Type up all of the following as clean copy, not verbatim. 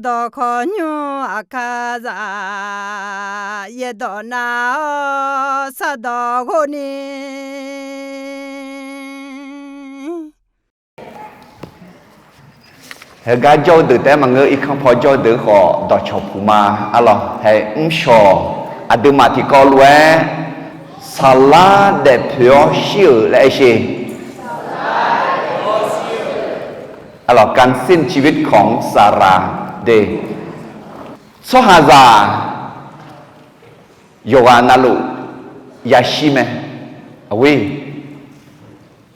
ดอคอญูอาคาซาเยดอนาสะดอโกนีเฮกาโจดือแต่มังเงออีกคำพอโจดือขอดอชอพูมาอะไรเฮชออดูมาที่กอลเวซาลาเดพิโอชิลและเชอะไรการสิ้นชีวิตของซาราเดโซฮาซาโยอานาลุยาชิเมอวี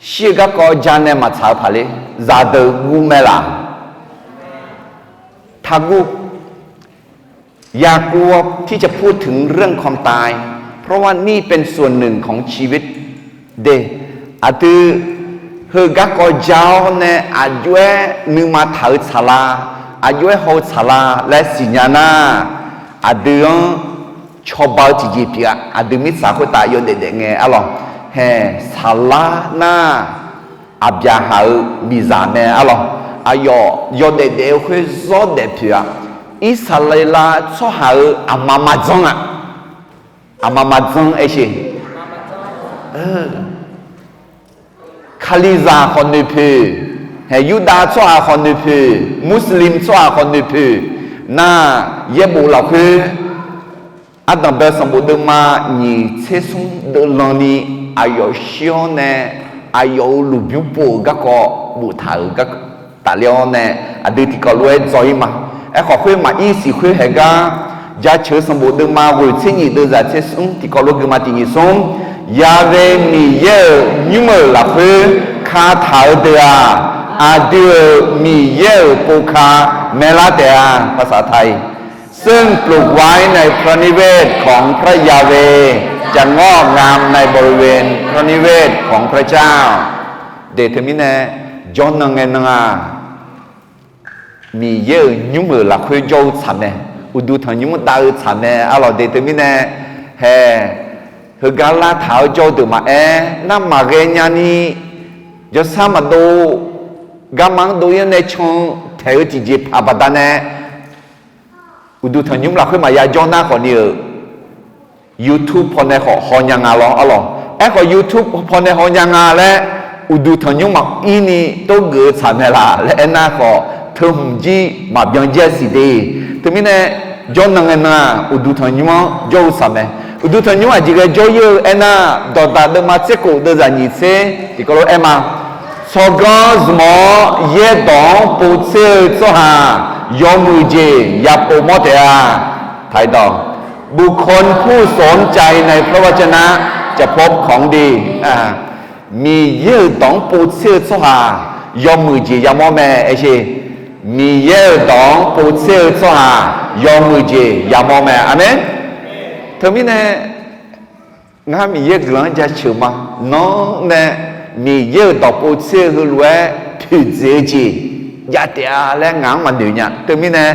ชีกก็จานเนมาชาวพาเลซาเดกูเมลาทากุอยากกลัวที่จะพูดถึงเรื่องความตายเพราะว่านี่เป็นส่วนหนึ่งของชีวิตเดอาตือเฮกากอจาวเนอายุเอนึมาถาชลาอายุเอโฮชลาและสิญญานาอาดือชอบบาจิจิพิกาอาดือมิสาคุตายเด็กๆไงอะลอเฮชลานาอับยาฮาบิซาเนอะลออายอยเด็กๆคุยซอเด็กพิกาอิสราเอลชอฮาอามามาจงอะอามามาจงเอชิคาลิซาคนนึกพือเฮยูดาชัวคนนึกพือมุสลิมชัวคนนึกพือน่าเยบุลาพืออาดัมเบสมบูรณ์มาณีเชซุงเดลานีอายอชิโอเนอายอลูบิวโปก็ก็บุตรก็ตาเลียวเนอดีตก็รวยจอยมาขอคุยมาอีสิคุยเฮกาจะเชื่อสมบูรณ์มาวิธีนี้ดูจะเชซุงที่ก็รู้กันมาที่นี่ซุงยาเวมีเยอะยุ่งละคือคาถาเดียอาดิวมีเยอะปูคาเมลาเดียภาษาไทยซึ่งปลูกไว้ในพระนิเวศของพระยาเวจะงอกงามในบริเวณพระนิเวศของพระเจ้าเดทมิเนจอนนังเงนงามีเยอะยุ่งละคือโจฉันเนอุดูทันยุ่งดาวฉันเนอะไรเดทมิเนเฮเฮกาลาท้าวโจดูมาน้ำมาเรียนี่จะสามารถดูกำลังดูยังในช่องเทวจิจิพาบดานเนอุดูทันยุ่งหลักขึ้นมายาจอน่าคนนี้YouTube พอในขอหอยังงาล้ออ๋อขอ YouTube พอในหอยังงาและอุดูทันยุ่งมาอีนี่ต้องเกิดฉันเนล่ะและน่าขอเธอหุ่นจีมาเบียงเจสิเดถึงมิเนี่ยจอนนังเงินน่ะอุดูทันยุ่งโจสัมเนอุดูทันยุ่งอาจจะโจเยอะน่ะดอตาเดมาเซโกเดจานิเซที่ก็รู้มาสกอสมอเยดองปูเซโซฮายอมือเจยาปูมอเตียไทยดองบุคคลผู้สนใจในพระวจนะจะพบของดีมีเยดองปูเซโซฮายอมือเจยามอแม่เอชมีเยดองปูเซโซฮายอมือเจยามอแม่อาเมนเธอมีเนี่ยงามีเยอะกลังจะเชื่อมาน้องเนี่ยมีเยอะต่อปูเชื่อคือรวยผิดเสียจียาเดียและงางมันเดียวเนี่ยเธอมีเนี่ย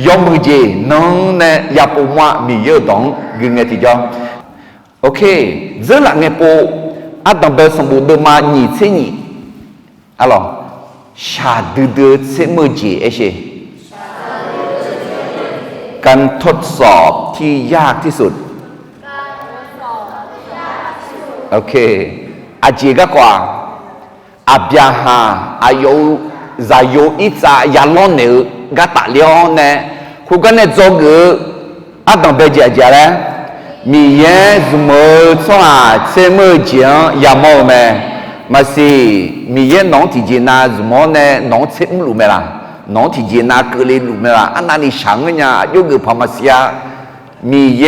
ยอมมือจีน้องเนี่ยยาปูมามีเยอะต่องกึ่งเงี้ยทีเดียวโอเคเจอหลังเงี้ยปูอาดัมเบลสมบูรณ์มาหนีเสียหนีอะไรชาดื้อเสียมือจีเอชการทดสอบที่ยากที่สุดโอเคอาจีก็กว่าอับยาฮาอายุซาโยอิซายาลอนเนกาตาเลียนเนคุกันเนโจกุอาดัมเบจเจาระมีเยสมอสวาเซมเจียยามอเมมาสิมีเยน้องที่จีน่าสมอเนน้องเซมลูเมล่ะน้องที่จีน่าเกลีลูเมล่ะอันนั้นนี่ช่างเนี่ยยุคพม่าเสียมีเย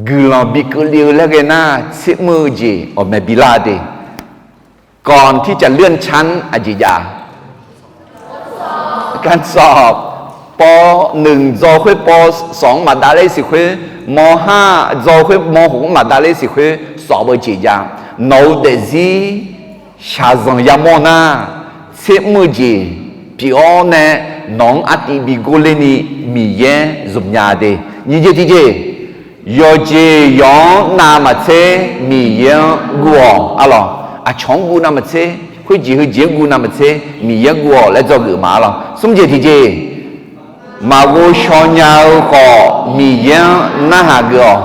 กุลาบิกเลียวแล้วกันนะเสมือจีออกมาบิลาดีก่อนที่จะเลื่อนชั้นอาจิยาการสอบป.1 จอคุยป.2 มาได้เลยสิคุยม.5 จอคุยม.6 มาได้เลยสิคุยสอบอาจิยาโนเดซีชาซังยามอนาเสมือจีพี่อ๋อเนี่ยน้องอาทิบิโกเลนีมีเยจุมยาดีนี่เจที่เจยอเจยองนามาเชมีเยกัวอะไรชงกูนามาเช会几个结果那么子，米一个来做个嘛了，送姐姐姐，马我小鸟和米样那下个哦，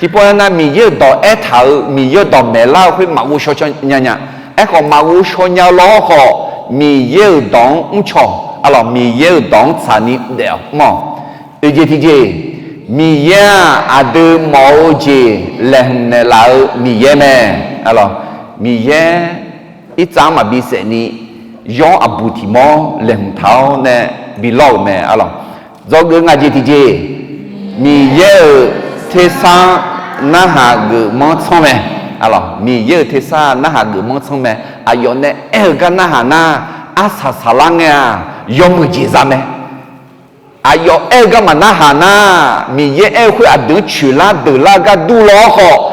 第不那米一到一头，米一到没了会马我小鸟鸟，哎和马我小鸟老好，米一当唔错，啊了米一当茶你了么？二姐姐姐，米样啊都冇姐来那老米一咩？啊了米一。一张嘛比谁呢？用阿布提毛两头呢比老咩啊咯？这个俺姐姐，米有天生那下个毛聪咩啊咯？米有天生那下个毛聪咩？啊有呢二个那下那阿啥啥啷呀？用不几啥咩？啊有二个嘛那下那米有二会啊都去啦得啦个都老好。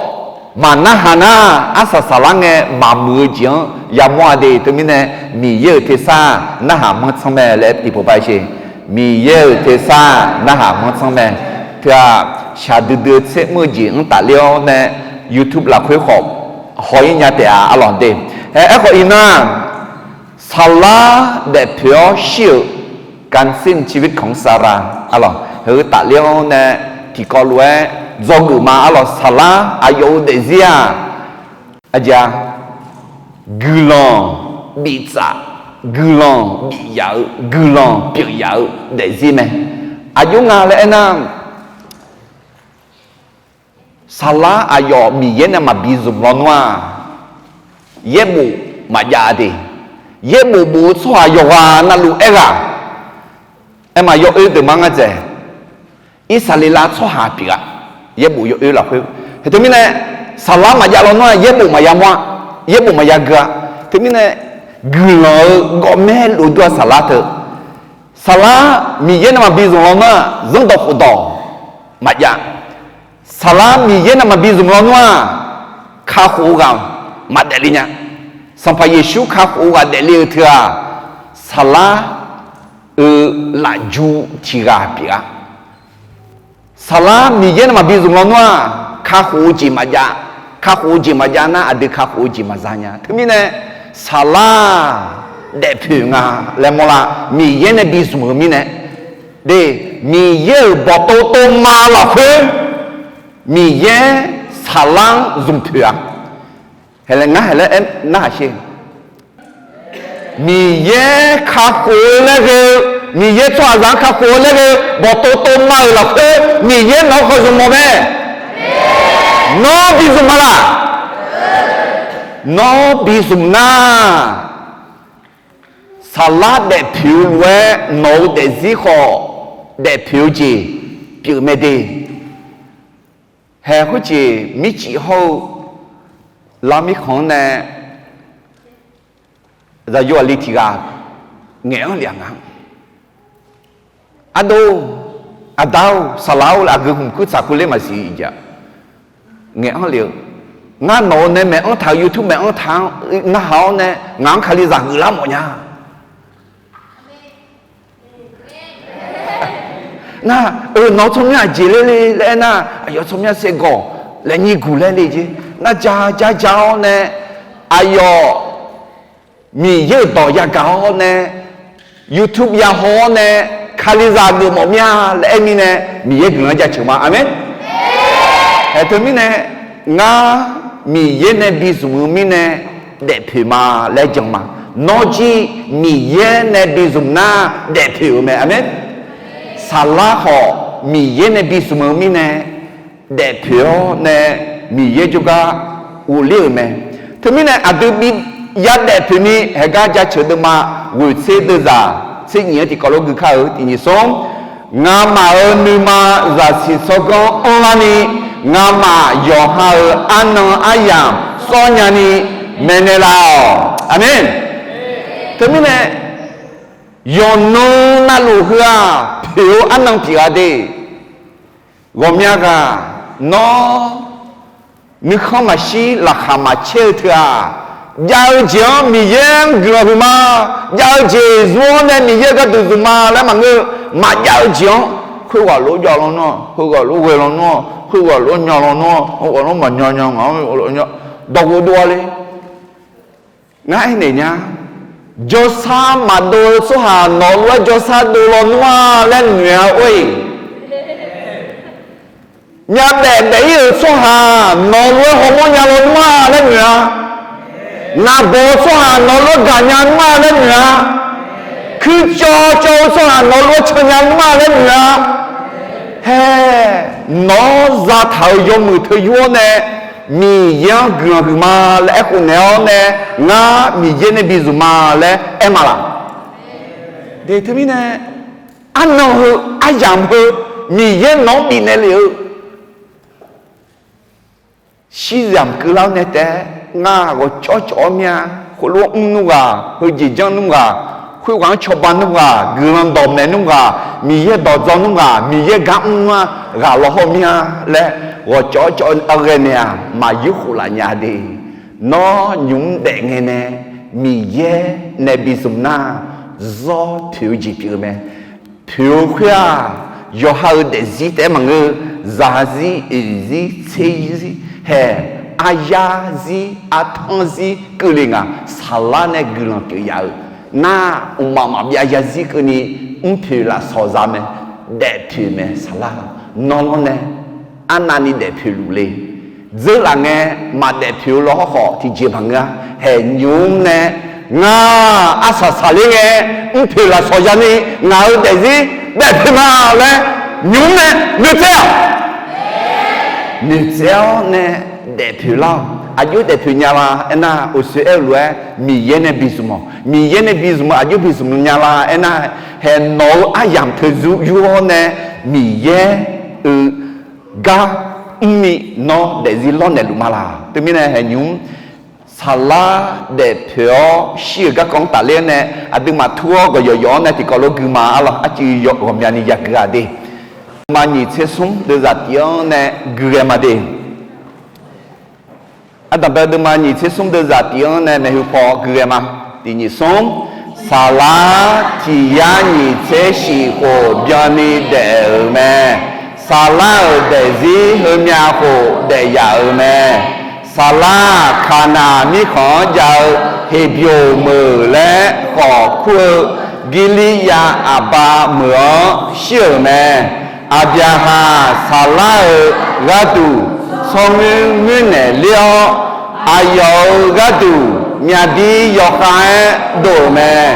mana hana asa salange mamu jeng ya mua de temine mi ye te sa na ha mo chang me le ti po ba shi mi ye te sa na ha mo chang me tia sha de de che mo ji ng ta liao ne youtube la khoi khop hoi nya te a alon de e ko ina sala de pyo shiu การสิ้นชีวิตของซาราอะหรอเฮอตะเลียวเนี่ยที่กอลเวจงกุมาอะหรอซาลาอายุเดเซียอาจารย์กุลองบิซากุลองบิยาวกุลองเปียยาวเดเซียไหมอายุงาเลยนะซาลาอายุมีเย็นมาบิซุมลอนว่าเย็บบุมายาดีเย็บบุบุสวายว่านั่นลูเอร่าเอ็มายกเดือมังอาเจอิสราเอลชั่วหาปีกะเย็บบุยกหลับเฮ้ยทีนี้เนี่ยสลามายาลอนว่าเย็บบุมายามัวเย็บบุมายากะทีนี้เนี่ยกุลก็แม่รู้ตัวสลาเถอะสลามีเย็นมาบิซุลอนว่าจึงต้องขุดมายาสลามีเย็นมาบิซุลอนว่าข้าหูกันมาเดลิเนี่ยสัมภาเยซูข้าหูกันเดลิเถอะสลาla ju tiga pia salam mi yen ma bizu ngonwa kha huji maja na ade kha huji mazanya thumi ne sala de phunga le mola mi yen ne bizu mi ne de mi ye boto to ma la phe mi ye salang zum phua hele nga hele em na sheมีเย่ข้าโคเลยก็มีเย่ตัวร้านข้าโคเลยก็บอกตัวมาหรอกมีเย่น้องเขาสมบูรณ์ไหมน้องบิสุมาละน้องบิสุนาสลัดเด็ดผิวเวน้องเด็ดสีขอเด็ดผิวจีผิวไม่ดีเฮ้ยเขาจีมิจิเขาลามิของเนี่ย在药里提个眼两行，阿都阿刀沙拉乌拉个红裤衩裤嘞嘛是一家，眼了，俺老呢没俺谈 YouTube 没俺谈，俺好呢俺看里咋个那么呀？那老从伢接来那，哎呦从伢谁个来你过来哩去，那家呢，哎呦。มีเยอะต่อยาเก่าเนี่ย YouTube ยาฮอเนี่ยคาลิซาดูหมอมีอะไรนี่เนี่ยมีเยอะเงินจะเชื่อมาอาเมนแต่ถึงมีเนี่ยงามีเยอะเนี่ยบิสุมีเนี่ยเด็ดผิวมาและจังมานอจีมีเยอะเนี่ยบิสุนาเด็ดผิวไหมอาเมนซาลาฮอมีเยอะเนี่ยบิสุมีเนี่ยเด็ดผิวเนี่ยมีเยอะจุกะอุเลี้ยวไหมถึงมีเนี่ยอาดูบียัดเด็ดที่นี่เฮก้าจะเชื่อมาวุ้ยเสด็จจ้าสิ่งนี้ที่เขาลูกเขาที่นี่ส่งงามามีมาจะสิสกออนไลน์งามาโยฮาอันนั้นอายามส่วนยันนี่เมเนลาอาเมนที่นี่เนี่ยยอนนูน่าลูกอ่ะผิวอันนั้นผิวอะไรวมีอะไรน้อนึกเข้ามาชีราคามาเชื่อเถอะยาวเจียมีเย็นกลับมายาวเจียส่วนเนี่ยมีเย็นก็ดูสุมาแล้วมันก็มายาวเจียคุยว่ารู้ยาวแล้วเนาะคุยว่ารู้เวลาเนาะคุยว่ารู้ยาวแล้วเนาะคุยว่ารู้มันยาวๆเอารู้ยาวดอกบัวเลย ngay này nhá cho sa mà đồ số hà nó lo cho sa đồ lo noa lên nhà ơi nhà đẹp đấy ở số hà nó lo không có nhà lo noa lên nhà na bố số hà nó lo cả nhà noa lên nhà cứ cho số hà nó lo cho nhà noa lên nhà he nó ra thầu vô mười thầu vô nè mi ya gương mà lẽ của nó nè ngã mi yên này bị dù mà lẽ em mà làm để thế mi nè anh nó hư ai giảm hư mi yên nó bị nè liệu si giảm cứ lao nè té ngã có cho mía có lúc nung gà hơi gì chẳng nung gà khuyên quán cho bán nung gà gương đom nè nung gà mi yên đỏ gió nung gà mi yên gặm gà lo hôm mía lẽ我找那个呢，嘛有苦啦伢的，那用的个呢，米耶那比什么呢？做投机票咩？投会啊，有好的是的嘛个，啥子是车子，嘿，阿呀是阿汤是个人啊，沙拉呢个人就要，那我妈妈比阿呀是个呢，投啦啥子咩？得投咩沙拉，那么呢？anh nani đẹp phiêu lule, giờ là nghe mà đẹp phiêu lo họ thì chỉ bằng nga, hẹn nhung nè, nga asa sali nghe, phiêu là sao vậy nè, nga ở đây gì, đẹp phiêu mà nè, nhung nè, nước chéo nè, đẹp phiêu lao, ayu đẹp phiêu nhà là, anh à, ở xứ eo lúa, mi yên nè bizumo, ayu bizumo nhà là, anh à, hẹn nấu ayam thử du nè, mi yên ga mi no de zilo ne lumala te mi ne henyum sala de pyo shi ga kong ta le ne adu ma thuo go yo ne ti ko lo gu ma ala a chi yo gom ya ni ya ga de ma ni che sum de za tion ne gu ma de ada ba de ma ni che sum de za tion ne hu po gu ma ti ni sum sala ti ya ni che shi ho bya ni de me Sala để gì hơn nhà khổ để giàu mẹ Sala khana mi khó giàu hệ biểu mở lẽ khó khua Giliya abba mửa siêu mẹ Abyaha sala gadu Song nguyên nè liao Ayo gadu Nhà đi yo khai đổ mẹ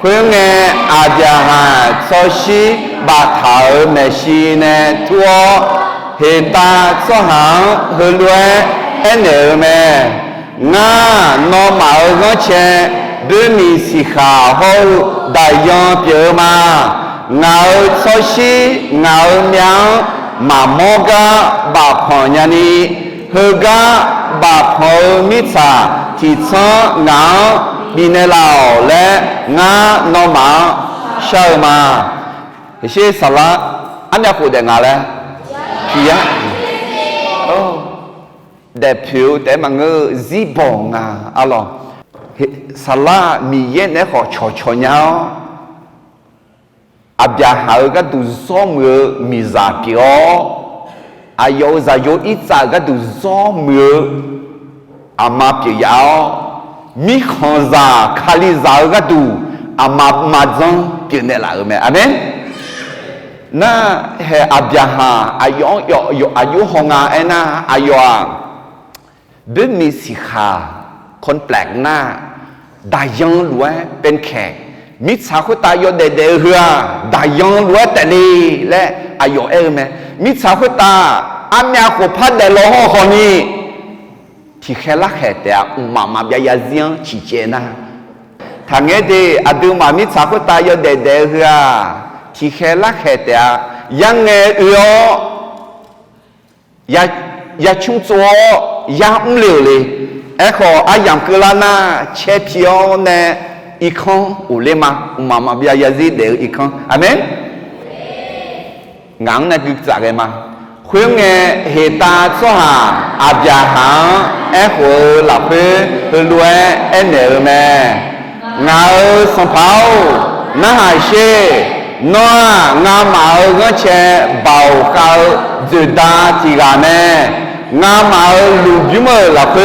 khuyên nghe Abyaha so shi bà thở mẹ si nè thua hiện ta so hẳn hơi lue em mẹ nga nó mở ngó che đưa mi si khả hô đại yon biểu mà ngao so si ngao miang mà mô ga bà phò nhà ni hơ ga bà phò mi cha thì cho ngao bi nè lao lẽ nga nó mở sao mà cái salad anh đã phụ đề ngà lẽ kia đẹp phiếu để mà ngư dĩ bỏ ngà alo salad mì yên để họ cho nhau abia hao cái đồ gió mưa mì giả kiểu ayo giả yo ít giả cái đồ gió mưa ama kiểu mi khon giả khali giả cái đồ ama mazon kiểu này là mẹ amen na he abyaha ayo honga ena ayoด้วยมีสิขาคนแปลกหน้าได้ยังล้วนเป็นแขกมิจฉาคุตายเดเดเฮือได้ยังล้วนแต่ดีและอายุแม่มิจฉาคุตาอันยาขุพัดเดโลหอนี่ที่แค่ละแค่แต่มาบยาเซียงชี้เจนะทางเงี้ยดีอดูมามิจฉาคุตายเดเดเฮือที่แค่ละแค่แต่ยังเงยอย่าชุ่มจัวยาเหลวเลยขออายังกลานาเชพิโอเนอีกคนอุเลมาบิยาซีเดอีกคนอาเมนงั้นนะคือจากอะไรมาคุยเงเหตาสหาอาบยาหาหัวหลับรวยเนอแม่งาสมภาวน่าเชนัวงามาเงเชเบาเกาจุดาจิกาแม่งามาลูบิมหลับ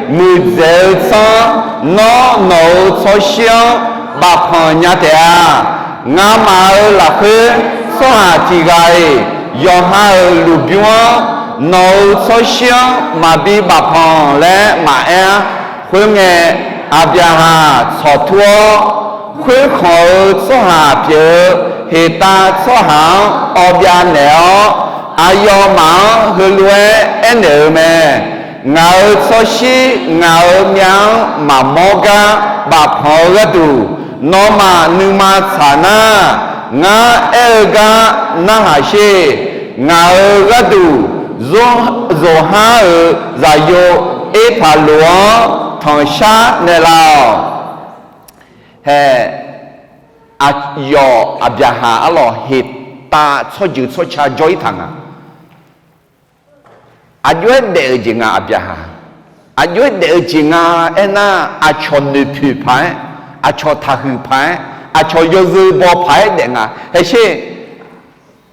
mười giờ sáng nó nấu cho xiang bà phong nhà thế à ngã mà là khứ số hà chỉ gai do hai lục biếng nấu cho xiang mà bị bà phong lẽ mà em khuyên nghe à bia hà cho thua khuyên khó số hà bia thì ta số hàng ở bia nẻo ai yo mà hư lue en ở mẹ ngào so si ngào miang mà moga bà phò ga tu nó mà nu ma chana ngà ga na ha she ngào ga tu zo ha za yo e pha luo thong sha ne lao he a yo abyaha alo hit ta cho ju cho cha joy thang à ajué de jinga abyaha ajué de jinga ena achon ne pu pai acho tha hu pai acho yo zu bo pai de nga he she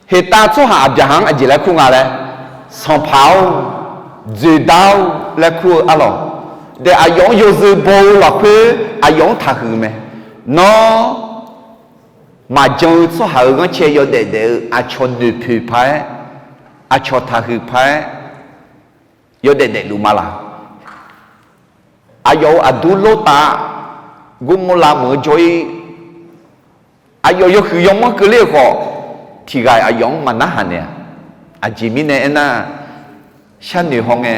he ta cho ha abyaha a ji la khu nga le son pao ju dao la khu alo de ayong yo zu bo la khu ayong tha hu me no mà trong số hậu nó chơi vô để achon ne pu pai acho tha hu pai yo de lumala ayo adulota gumula mo joy ayo yo khuyong mo kle ko thigai ayong manahane ajimine ena shani honge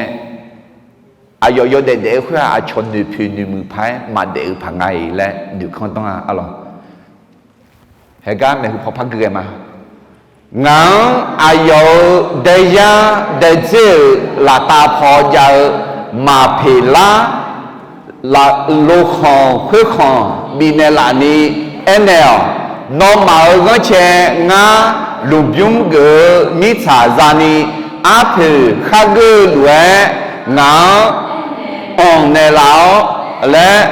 ayo yo de khwa achon ne phu ni mu phai ma de phangai le du khon tong alo hega me hu phapha ge ma ngang ayo deya deje là ta phò giờ mà phê la là lô khon khuế khon bi ne la ni enel nó mà ngõ che nga lục dung gỡ mi cha ra ni a phê kha gỡ lue nga on ne lao le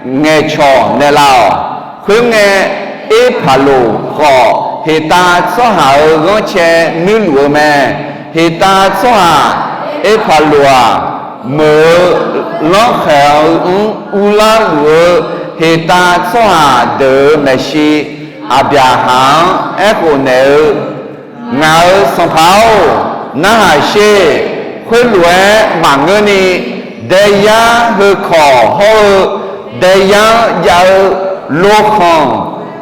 nghe cho ne lao khuế nghe e pha lô kho he ta so ha ngõ che nu lùa mẹ he ta so ha e pha lùa mơ nó khéo u la lùa he ta so ha de mẹ si abia ha e ko ne ngao song phao na ha she khuyên lùa mà ngơ ni de ya hơ kho ho de ya ya lô khon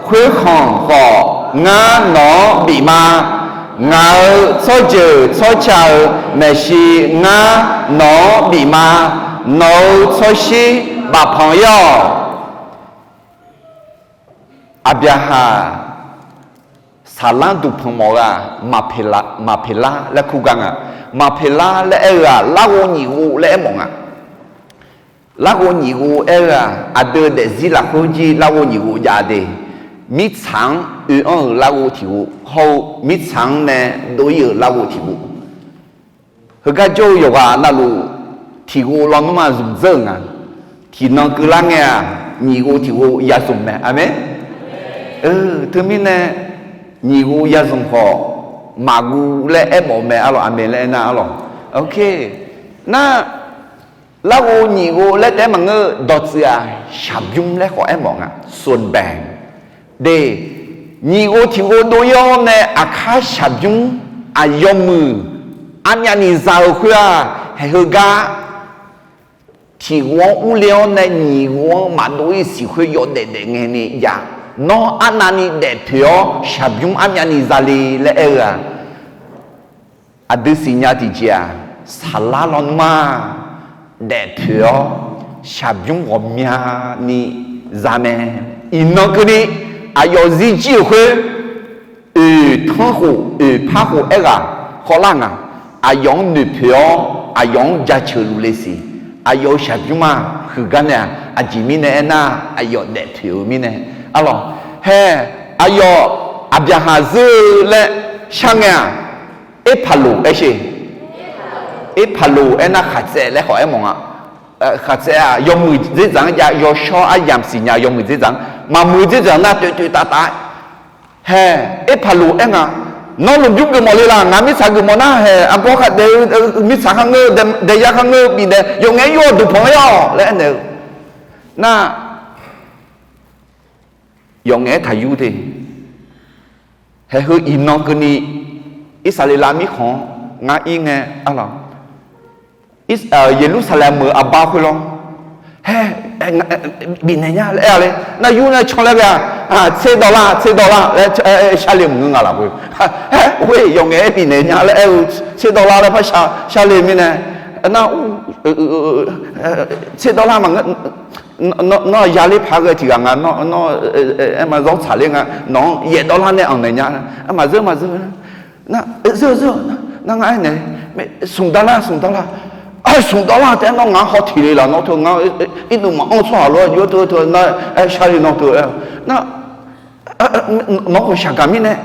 khuyên khon kho ngã nó bị ma ngã cho chữ cho chào mẹ si ngã nó bị ma nó cho si bà phong yo abyaha salang du phong mo ga ma phela la khu gang à ma phela la era la wo ni wo la mong à la wo ni wo era ade de zila khoji la wo ni wo ya de mi chang yu on la wo ti wo ho mi chang ne do yu la wo ti wo he ga jo yo ga na lu ti wo lo ma zum zeng à ti no ku la nghe ni wo ti wo ya zum me amen thứ mi ne ni wo ya zum ho ma gu le e mo me alo amen le na alo okay na la wo ni wo le de ma nge do zia sha yum le ko e mo nga sun bang de ni wo ti wo do yo ne akha shabjung ayomu anya ni zao khua he ga ti wo u leo ne ni wo ma do si khue yo de nge ni ya no anani de pyo shabjung anya ni zali le era adisi nya ti jia salalon ma de pyo shabjung wo mya ni zame inokri ayo zi ji hui thang hu pa hu era kholang à ayong nu pyo ayong ja chulu le si ayo shabjuma khugana ajimi ne na ayo de pyo mi ne alo he ayo abyaha zu le shanga e phalu e shi e phalu e na khatse le ho e mong à khatse a yo mu zi zang ya yo sho a yam si nya yo mu zi zang mà mùi chứ giờ na tuyệt tuyệt ta he e phalu e nga nó lùm giúp cái mò lì là ngã mít sáng cái mò na hè anh có khát để mít sáng hàng ngơ để giá hàng ngơ bị để dùng nghe vô được phong yo lẽ nữa na dùng nghe thay du thì hay hơi in nó cái ní Israel mi khó ngã in nghe à là Jerusalem mở abba khơi lo he bị này nhá lẽ là na you na chọn lại à $10 lẽ trả liền ngưng à là vậy vậy dùng nghe bị này nhá lẽ $10 là phải trả liền mi này na $10 mà nó giá lý phá cái thì à nó em mà giống trả liền à nó $1 này ăn này nhá mà dơ na dơ na ngay này sùng $1 $10 thế nó ngã họ thì là nó thường ngã ít mà ăn xóa rồi vô thôi nó sao đi nó thôi nó có sao cả mình này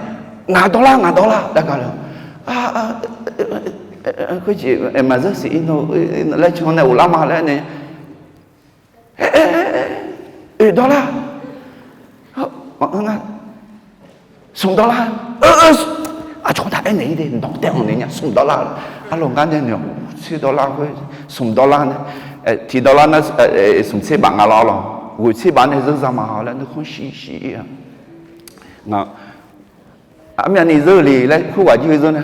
$1 đã cả rồi cái gì em mà rất sĩ nó lấy cho này ulama mà lấy này $1 $10 chúng ta ấy này đi nó tiền này nhá $10 long gan này $10 thôi $10 này $10 nó $10 bằng à lo $10 này rất là mà là nó không xí à nó anh em này giờ thì lấy khu vực gì rồi nè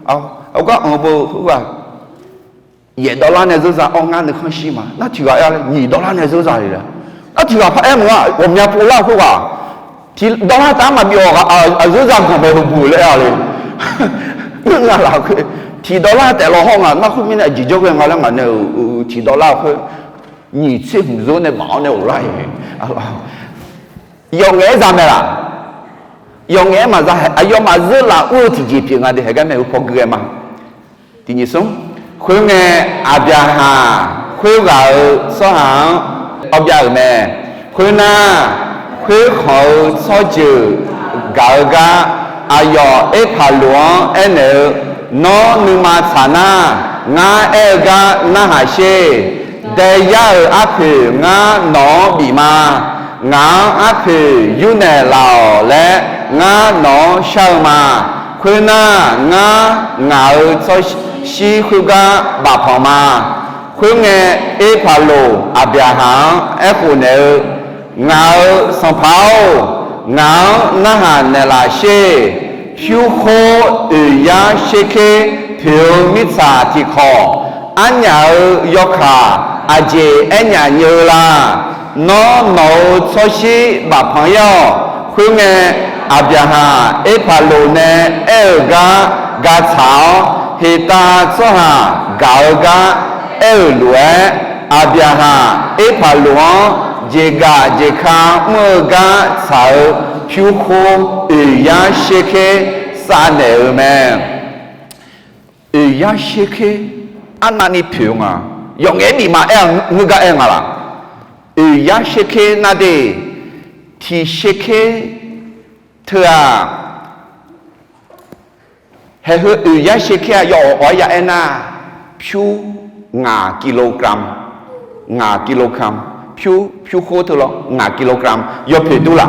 ông có ông bố khu vực $1 này rất là ông ăn được không xí mà nó chỉ gọi là $2 này rất là gì đó nó chỉ gọi phải em màผมอยากพูดเล่าkhu vực thì $1 tám mà biểu rất là không phải bù lại àเลยnhưng mà là cái $10แต่ละห้องอ่ะ那后面呢几就跟我们呢$10会你吃不着那毛那来用嘢咋没啦用嘢嘛咋哎呦嘛热啦我自己平啊的还敢没有破个嘛第二种会呢阿边哈会个说行阿边没会呢会好烧酒搞个哎呦一盘龙哎呢nó nương mà sản ngã ga na hà xe để giờ áp ngã nó bị mà ngã áp yu nè lào lẽ ngã nó sao mà khuyên ngã cho si khuyên ga bà phò mà khuyên nghe ê phà lô à bia hàng ê khu nè ngã song pháo ngã na hà nè là xe phiêu khô ya sheke phiêu mít xà thì khó anh nhà yo khả à chị anh nhà nhớ là nó nấu cho xí bà朋友khuyên nghe à bia hà ê phà lô nè ê ga cháo thì ta cho hà gạo ga ê lúa à bia hà ê phà lúa dê ga dê khá mơ ga cháo phiêu khô ya sheke sa nè mẹ ya sheke anh nani phiêu à dùng cái gì mà em người ta em à ya sheke na đi thì sheke thưa hay hơi ya sheke à yo ở ya em à phiêu ngà kg phiêu khô thôi lo ngà kg yo phiêu tu là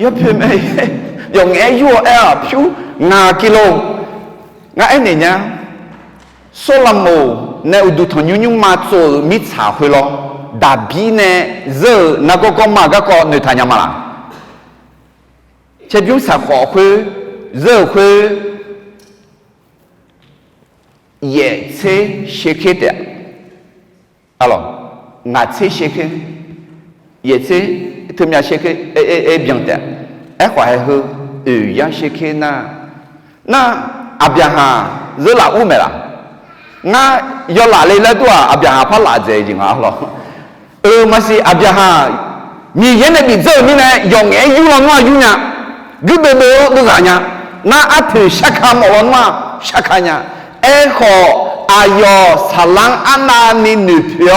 yo phiêu mấy dùng nghe vua à phiếu ngà kilo ngà ấy này nhá số làm mồ nếu đủ thằng nhung mà做米茶会咯đặc biệt呢giờ nó có mà có người thay nhà mà là chế biến sản phẩm会giờ会也吃些些的alors ngà吃些些也吃特别些些bien的ai khoai hư ya sheke na abiaha rất là u mẹ là nga yo la le la tua abiaha phát là gì chứ ngà lo mà si abiaha ni yen này bị dơ ni này dùng nghe yu lo ngoa yu nha cứ bê bê bê cả nha na ati shaka mo ngoa shaka nha kho ayo salang ana ni nữ phiếu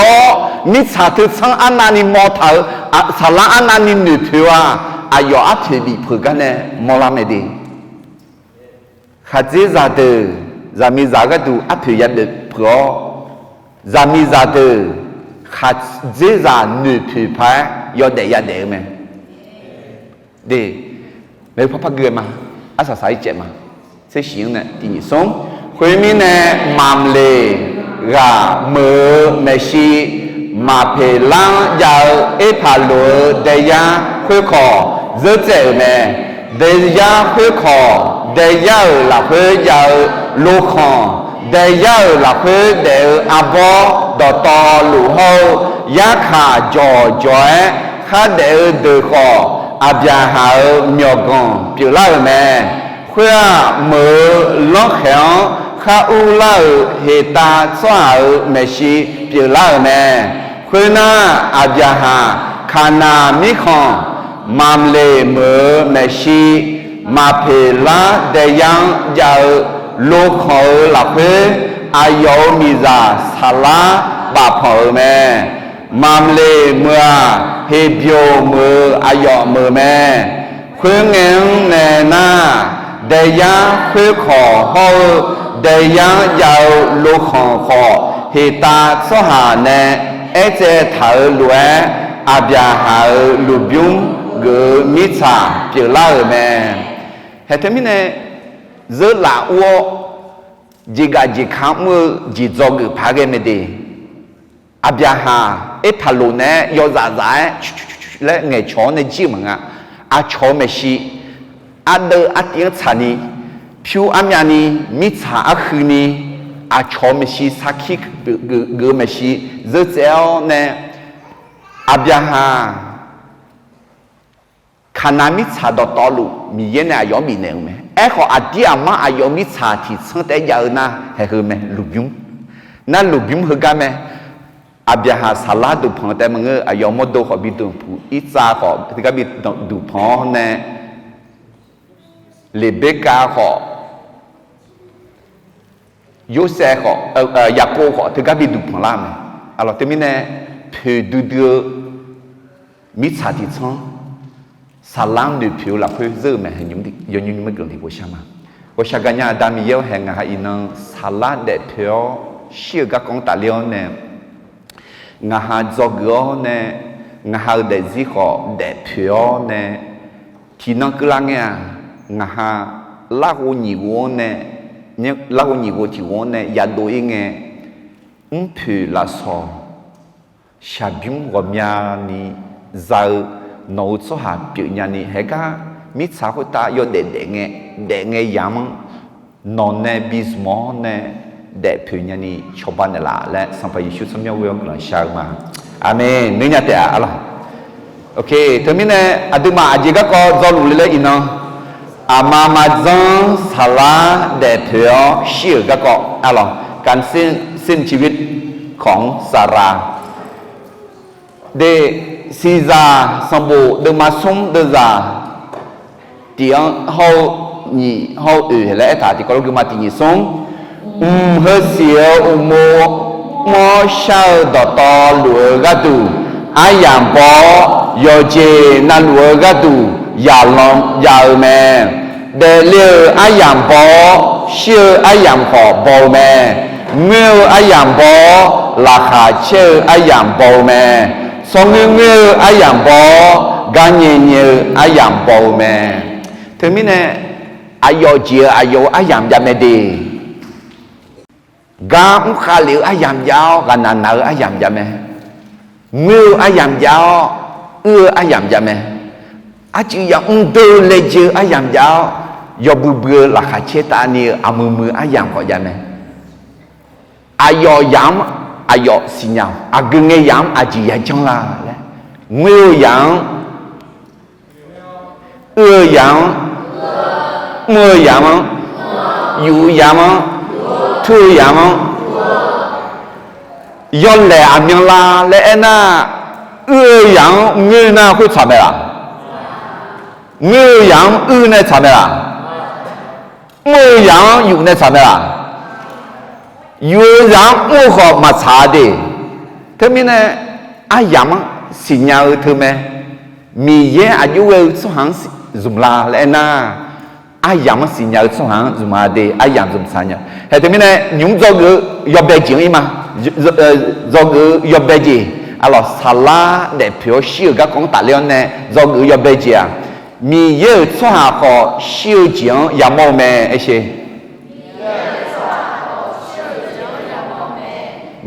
ni cha tu sang ana ni mo thở salang ana ni nữ phiếu à ayo ati bị phơi cái này mo la mẹ đi khát dễ ra từ ra mi ra cái tu ati ya được phơi ra mi ra từ khát dễ ra nữ phiếu phải yo để ya để mẹ đi nếu pháp pháp người mà asa sai chết mà 这行呢，第二松，回民呢，马雷啊，没西，马皮朗要一帕罗的呀，会考热在呢，的呀会考，的呀那会要路康。ได้ยาวหลักเพื่อเดืออาบอดอตอหลู่เฮายาขาจอจอยข้าเดือเดือคออาบยาหาเมียกงเปล่าแม่เพื่อมือล้อแขวข้าอูเล่าเหตาสวาเมชีเปล่าแม่เพื่อหน้าอาบยาหาขานามิคองมามเลมือเมชีมาเพลาเดยังยาวลูกเขาหลับเพื่ออายุมีจาสาระบาปเขาแม่มามเลเมื่อเฮเบียวมืออายุมือแม่เพื่อเงินแน่น่าเดียเพื่อขอเขาเดียยาวลูกของขอเฮตาสหาแน่เอเจถาหลวยอาบยาหาลูบิวเกมิชาเปล่าแม่เหตุนี้เนี่ยgiờ là uo chỉ cả chỉ khám mưa chỉ cho người phá cái này đi abia ha ít thà lù nè yo giả giả lấy ngày chó này chi mà à chó mấy xí à đỡ à tiếng chả ni phiêu am ya ni mi chả à khứ ni à chó mấy xí sa khí gỡ mấy xí giờ chéo nè abia ha khả năng mi chả đọt to lù mi yên này có mi nè mẹ ai họ à đi mà ai có mi chả thì sáng tới giờ na hay hơn mẹ lục yếm na lục yếm hơn cái mẹ à bây giờ salad đủ phong tại mà người ai có một đồ họ bị đủ phụ ít ra họ thì cái bị đủ phong nè lê bê cá họ yếu xe họ Yaco họ thì cái bị đủ phong làm mẹ alors thế mình nè phải đủ đưa mi chả thì sáng salam du phiêu là phiêu dơ mà hình những mấy gần thì của sao mà của sao cái nhà đam yêu hàng ngày inang salat để phiêu siêu các con tài liệu nè ngà hà do gõ nè ngà hà để gì họ để phiêu nè thì nó cứ là nghe ngà hà lá hồ nhiều nè nhớ lá hồ nhiều thì hồ nè ya đôi nghe phiêu là so sa bím gom nhà ni giờ nấu cho hạt biểu nhà này hay cả mít xã hội ta yêu để nghe yam non nè bismo nè để biểu nhà này cho bạn là lẽ sampai Yesus semua yang orang share mà amen nên nhà thế à ok thế mình nè adu mà aji các con do lũ lệ ino ama mazon sala để biểu share các con aloการสิ้นชีวิตของซาราđể si ra song bộ được mà sống được ra tiếng hậu nhị hậu lẽ thà thì có lúc mà tiếng sống hơi xíu mô sao đỏ to lúa gà tù ai làm bó yo chê na lúa gà tù ya lòng ya mẹ để liều ai làm bó siêu ai làm họ bò mẹ miêu ai làm bó là khả chê ai làm bò mẹ song như ai làm bò gan như ai làm bò mẹ thế mình nè ai yo chia ai làm ra mẹ đi gan khá liều ai làm giao gan nà nở ai làm ra mẹ mưa ai làm giao ai làm ra mẹ ai chỉ yang tư lệ chưa ai làm giao yo bự là khá chết ta ni mưa ai làm họ ra mẹ ai yo yam ayo sinyal agenge yang aji ya chang la ngư yang yang mưa yang yu yang thu yang yon le amyang la le na yang ngư na hui cha me la ngư yang na cha me la mưa yang yu na cha me la有人我和没差的，他们呢，样新娘他们，米也有个做行做啦来呐，样新娘做行做嘛的，样做啥呢？还他们呢，用这个要白金嘛，这个要白金，咯，沙拉的票少个讲大量呢，这个要白金啊，米也做下好少金也冇咩一些。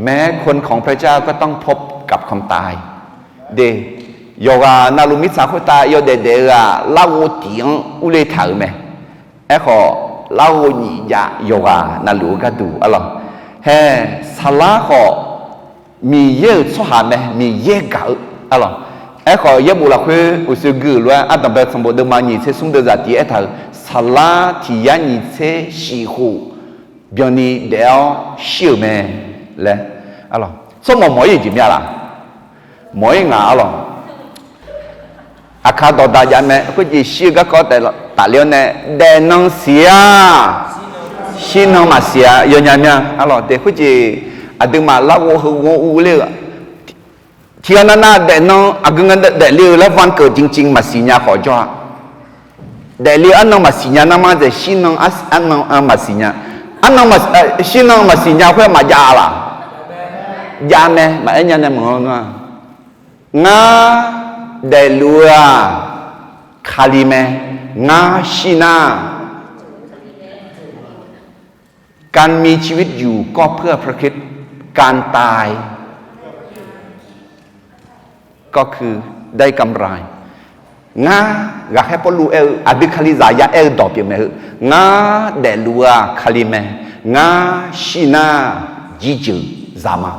แม้คนของพระเจ้าก็ต้องพบกับความตายเดโยกานาลุมิสาคุตาโยเดเดอะลาวูติงอุเลถาไหมไอ้ขอลาวูนี่ยาโยกานาลูกาดูอะไรเฮ้สลาขอมีเยอะสุหาไหมมีเยอะเก่าอะไรไอ้ขอเยอะบุรุษคืออุศกุลว่าอัตตาเบสมบูรณ์ดมานี่เซซุ่มเดจัดที่ไอ้ท่าสลาที่ยันนี่เซชิฮูเบียนี่เดียวชิวไหมเลยอะไรสมมติหมอยจิมยาละหมอยงาอะไรอาคาดดายาไหมก็จะชิวก็แต่ตาเลี้ยวเนี่ยเดนองเสียชินองมาเสียยอนยามีอะไรแต่ก็จะอาดึงมาลาวหัวอูเล่ที่นั่นน่ะเดนองอาดึงกันเดลี่แล้ววันเกิดจริงๆมาสิญญาขอจ้าเดลี่อันนั้นมาสิญญานั่นมาจะชินองอันนั้นมาสิญญาอันนั้นมาชินองมาสิญญาเพื่อมาจาละยาไหมมาเอ็นยาเนี่ยมึงงาเดลัวคาลิเมงาชินาการมีชีวิตอยู่ก็เพื่อพระคริสต์การตายก็คือได้กำไรงาอยากให้พอรู้อดิคาลิซายาดอกเปียไหมงาเดลัวคาลิเมงาชินาจิจูซามา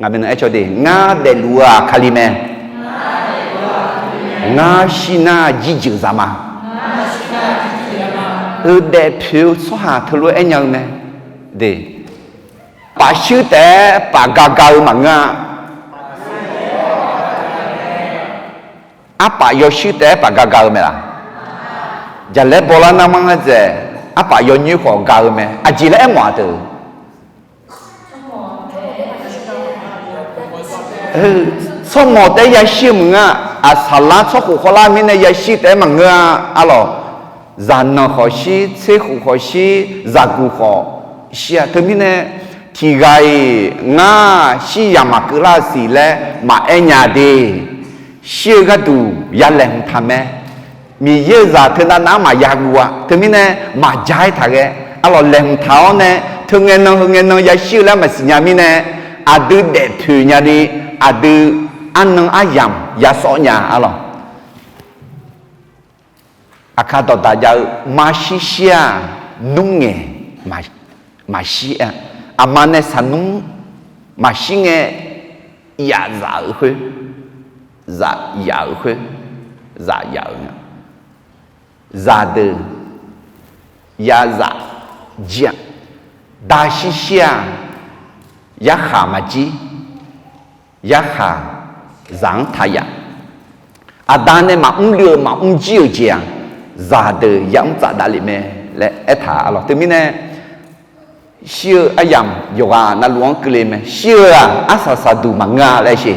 งาเป็นไอ้ชอดีงาเดลัวคาลิเมงาชินาจิจูซามาเดพิวสหาทะลุเอ็นยังไงเดป่าชื่อแต่ป่ากากามังอ่ะป่ายอชื่อแต่ป่ากากาไหมล่ะจะเล่บอลานามังเจอ่ะป่ายอnewของกาไหมอ่ะจีเล่หมอเตอสมมติแต่ยาชื่อมึงอ่ะสาระชอบหัวลามินยาชื่อแต่มังอ่ะหรอจานนขอชีเชขุขอชีจากุขอชีอะทั้งนี้เนี่ยที่ไงงาชียามากุลาสีเล่มาเอ็นยาดีชีก็ดูยาแหลงทำไมมีเยอะจากทั้งนั้นมายากัวทั้งนี้เนี่ยมาใจทางอะเราแหลงเท้าเนี่ยทั้งเงินยาชีแล้วมาสิญามิเนี่ยอาดูเด็ดถือยาดีอาดูอันนึงอายามยาสอนยาอะเราอาคาดดายามาชิเชียนุ่งเงมาชิอามาเนสนุงมาชิเงยาซาอุซายาอุซายาอุซาเดยาซาเจียดาชิเชียยาขามาจียาขาซังทายาอาดานเนมาเลือมาจิวเจียซาเดยังจะได้ลิเมและเอถาอร่อยแต่มิเนี่ยเชื่ออายามโยกานาลวงกลีเมเชื่ออาซาซาดูมังงาเลยสิ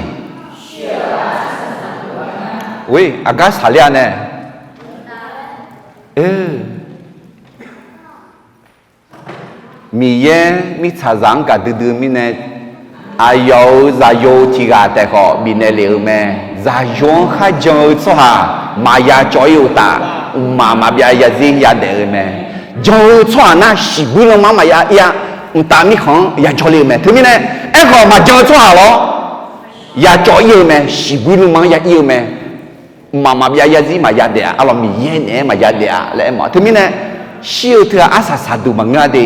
เว้ยอากาศสาลีเนี่ยมีเย่มีชาจังกับดื้อมิเนี่ยอายาวจะโยที่กาแต่ก็บินเลี้ยวเมจะยงข้าจงสุหามายาจอยอยู่ตามาเบียยาซียาเดอเมจงชัวน่าสิบุลมายาตามีของยาจอยเมถึงมิเนี่ยเอ็กซ์มาจงชัวหรอยาจอยเมสิบุลมายาเยเมมาเบียยาซีมายาเดอเรามีเย็นเนี่ยมายาเดอและมาถึงมิเนี่ยเชื่อเธออาสาดูมังงาเด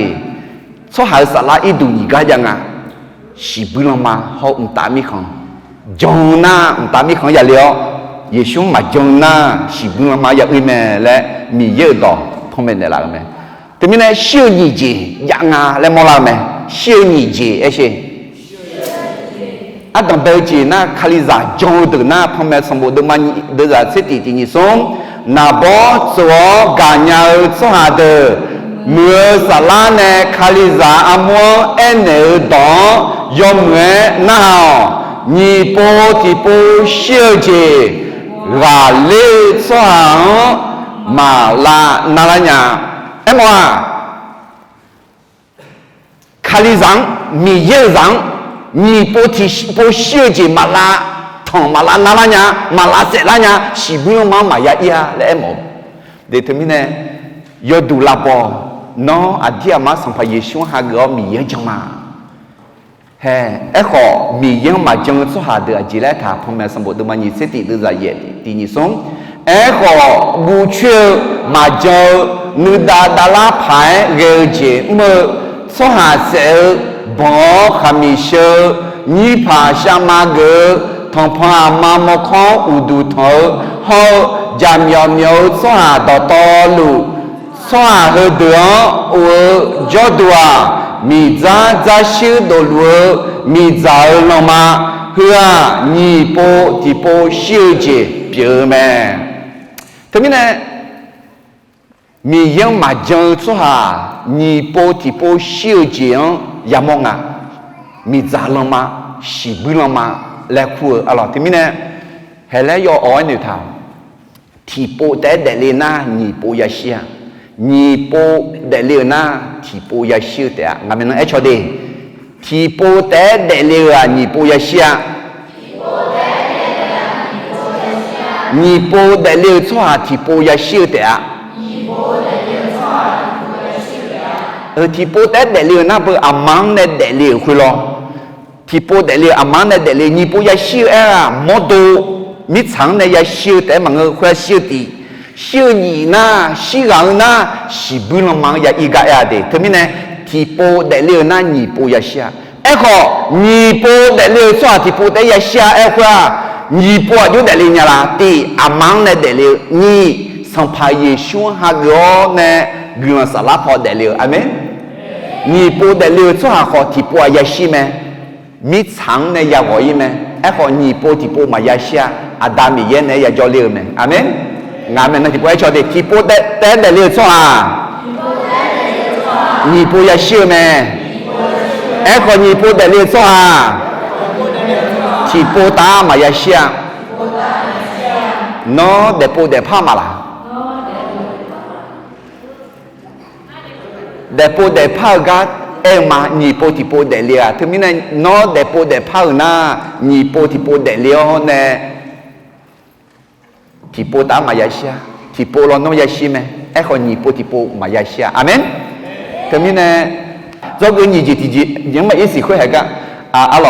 ชัวหาสาระอีดูนี่ก็ยังสิบุลมาเขาตามีของจงน่าตามีของอย่าเลี้ยวเยซูมาจงน่าสิบุลมาอย่าอื่นแม่และมีเยอะต่อพงเป็นอะไรแม่แต่มีเนี่ยเชื่อหนีจียังและมอลาแม่เชื่อหนีจีเอเช่อาดัมเบลจีน่าคาลิซาจงตัวน่าพงเป็นสมบูรณ์มันเดือดเสติจีนิสงนาบอสัวกาญาสหาเดเมื่อสาระเนคาลิซาอมัวเอ็นเนอดอยอมเงน่านี่โปที่โปเชื่อจีกาเลสางมาลานาลาญาเอ็มว่าคาลิซังมีเยอะซังนี่โปที่โปเชื่อจีมาลาทองมาลานาลาญามาลาเสลาญาสิบุญมามายาเอียและเอ็มเดทมิเนยอดูลาบอน้ออดียมาสัมภาเยชูฮากอมีเยอะจังมา เขอมียังมาจังสุหาเดือจีแลถาพอแม่สมบูรณ์มันยิ่งเสติดื้อใจเย็นตีนี้ส่งขอบูเชื่อมาเจอนุดาดาลาพายเกจเมื่อสุหาเสบอขามิเชนิพาชามาเกทองพามาโมคออุดูทอเฮาจามยอมยอสุหาต่อต่อลูสุหาเฮเดือจอดัวมีจ้าชื่อตัวลัวมีจ้าลงมาเพื่อนี่โปที่โปชื่อเจ็บเปล่าแม่ทำไมเนี่ยมียังมาจังสุหานี่โปที่โปชื่อเจ็บยามองอ่ะมีจ้าลงมาสิบุลงมาและคู่อะไรทำไมเนี่ยเฮแล้วยออ้อยหนึ่งทางที่โปแต่เดลีน่านี่โปยาเชียนี่โปเดลีน่าที่โปยาเชียแต่งามันเอชดีที่โปแต่เดลีน่านี่โปยาเชียนี่โปเดลีชัวที่โปยาเชียแต่ที่โปแต่เดลีน่าเพื่ออามันเนเดลีคุยลองที่โปเดลีอามันเนเดลีนี่โปยาเชียโมดูมิถังเนยาเชียแต่มันคุยเชียดีชื่อนี่นะชื่อเรานะสิบุลมังยาอีกาเดทำไมเนี่ยที่โปเดลีน่านี่โปยาเชียขอนี่โปเดลีชัวที่โปเดยาเชียคุยนี่โปอยู่เดลีเนี่ยละที่อามันเนเดลีนี่สัมภาระช่วงฮักโยเนกุลสารพอเดลีอาเมนนี่โปเดลีชัวขอที่โปยาชีไหมมิถังเนยาวอยไหมขอนี่โปที่โปมายาเชียอาดามีเยเนยาจอลีไหมอาเมนงานมันที่พูดให้ชาวเด็กที่พูดแต่เรื่องส่วนนี่พูดยังเชื่อไหมคนนี่พูดแต่เรื่องส่วนที่พูดตามมายังเชื่อโน้เด็กพูดเด็กพามาละเด็กพูดเด็กพากันมานี่พูดที่พูดเด็กเลี้ยถึงมีนั้นโน้เด็กพูดเด็กพาหน้านี่พูดที่พูดเด็กเลี้ยเนี่ยที่ปูตามายาเชียที่ปูเราโนยาชีไหมคนนี่ปูที่ปูมายาเชียอาเมนแต่มีเนี่ยเราเกินยี่จีที่ยังไม่อีสิคุยเหรอกันอะไร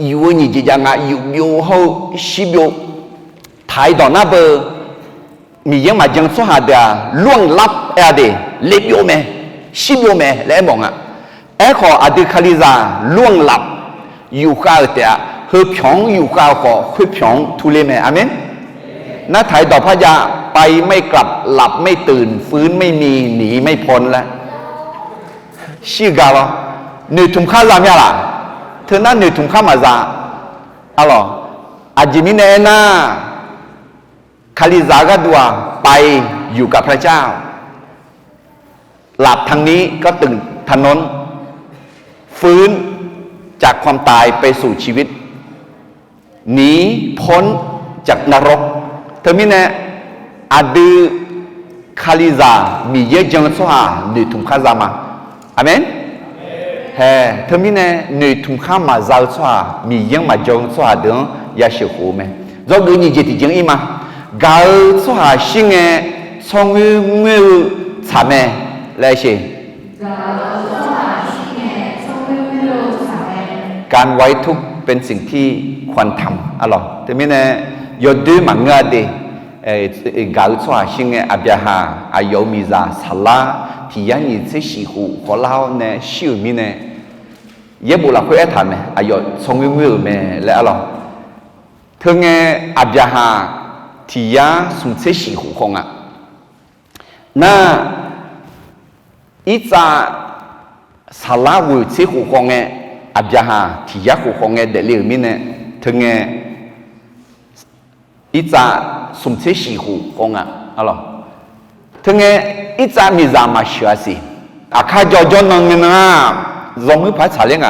อยู่นี่จีจังอยู่เขาสิบอยู่ถ่ายตอนนั้นเบอร์มียังมาจังสุหาเดียล่วงลับเดียเล็บอยู่ไหมสิบอยู่ไหมแล้วมองขออดีตคลิซาล่วงลับอยู่ข้าวเดียเฮือผิงอยู่ก้าวขอเฮือผิงทุเรศไหมอาเมนน้าถ่ายต่อพระยาไปไม่กลับหลับไม่ตื่นฟื้นไม่มีหนีไม่พ้นแล้วชื่อกาวหนึ่งถุงข้าวจำยังล่ะเธอนั่นหนึ่งถุงข้าวมาจาอะไรอาจิมิเนน่าคาลิซากดัวไปอยู่กับพระเจ้าหลับทางนี้ก็ตื่นถนนฟื้นจากความตายไปสู่ชีวิตหนีพ้นจากนรกเธอมีเนี่ยอดีคาลิซามีเยอะจังสว่าหนึ่งถุงข้าวมาอาเมนเฮ้เธอมีเนี่ยหนึ่งถุงข้าวมาจาสว่ามียังมาจังสว่าเดินยาเชื่อหูไหมเราดูนี่เจติจังอีมากาสว่าสิ่งเงี้ยชงมือทำไหมเลยสิการไว้ทุกเป็นสิ่งที่ควรทำอะไรแต่ไม่แน่ยอดดูมันง่ายดีกาลสวาชิงอับยาฮาอายุมิซาสลาที่ยันยิ่งเสียชีหูขอเล่าเนี่ยชื่อมีเนี่ยเย็บบุหรี่คุยทำไหมอายุทรงมือไหมแล้วอะไรถึงอับยาฮาที่ยันสุ่มเสียชีหูคงน่าอีจ้าสลาวุเสียหูคงอับยาฮาที่ยักษ์ของเดลิมินเนี่ยถึงอีจ้าสุ่มเสียชีหูของอะไรถึงอีจ้ามีจามาเชื่อสิอาคาจอจอนงนะจงมือพัดชาเลง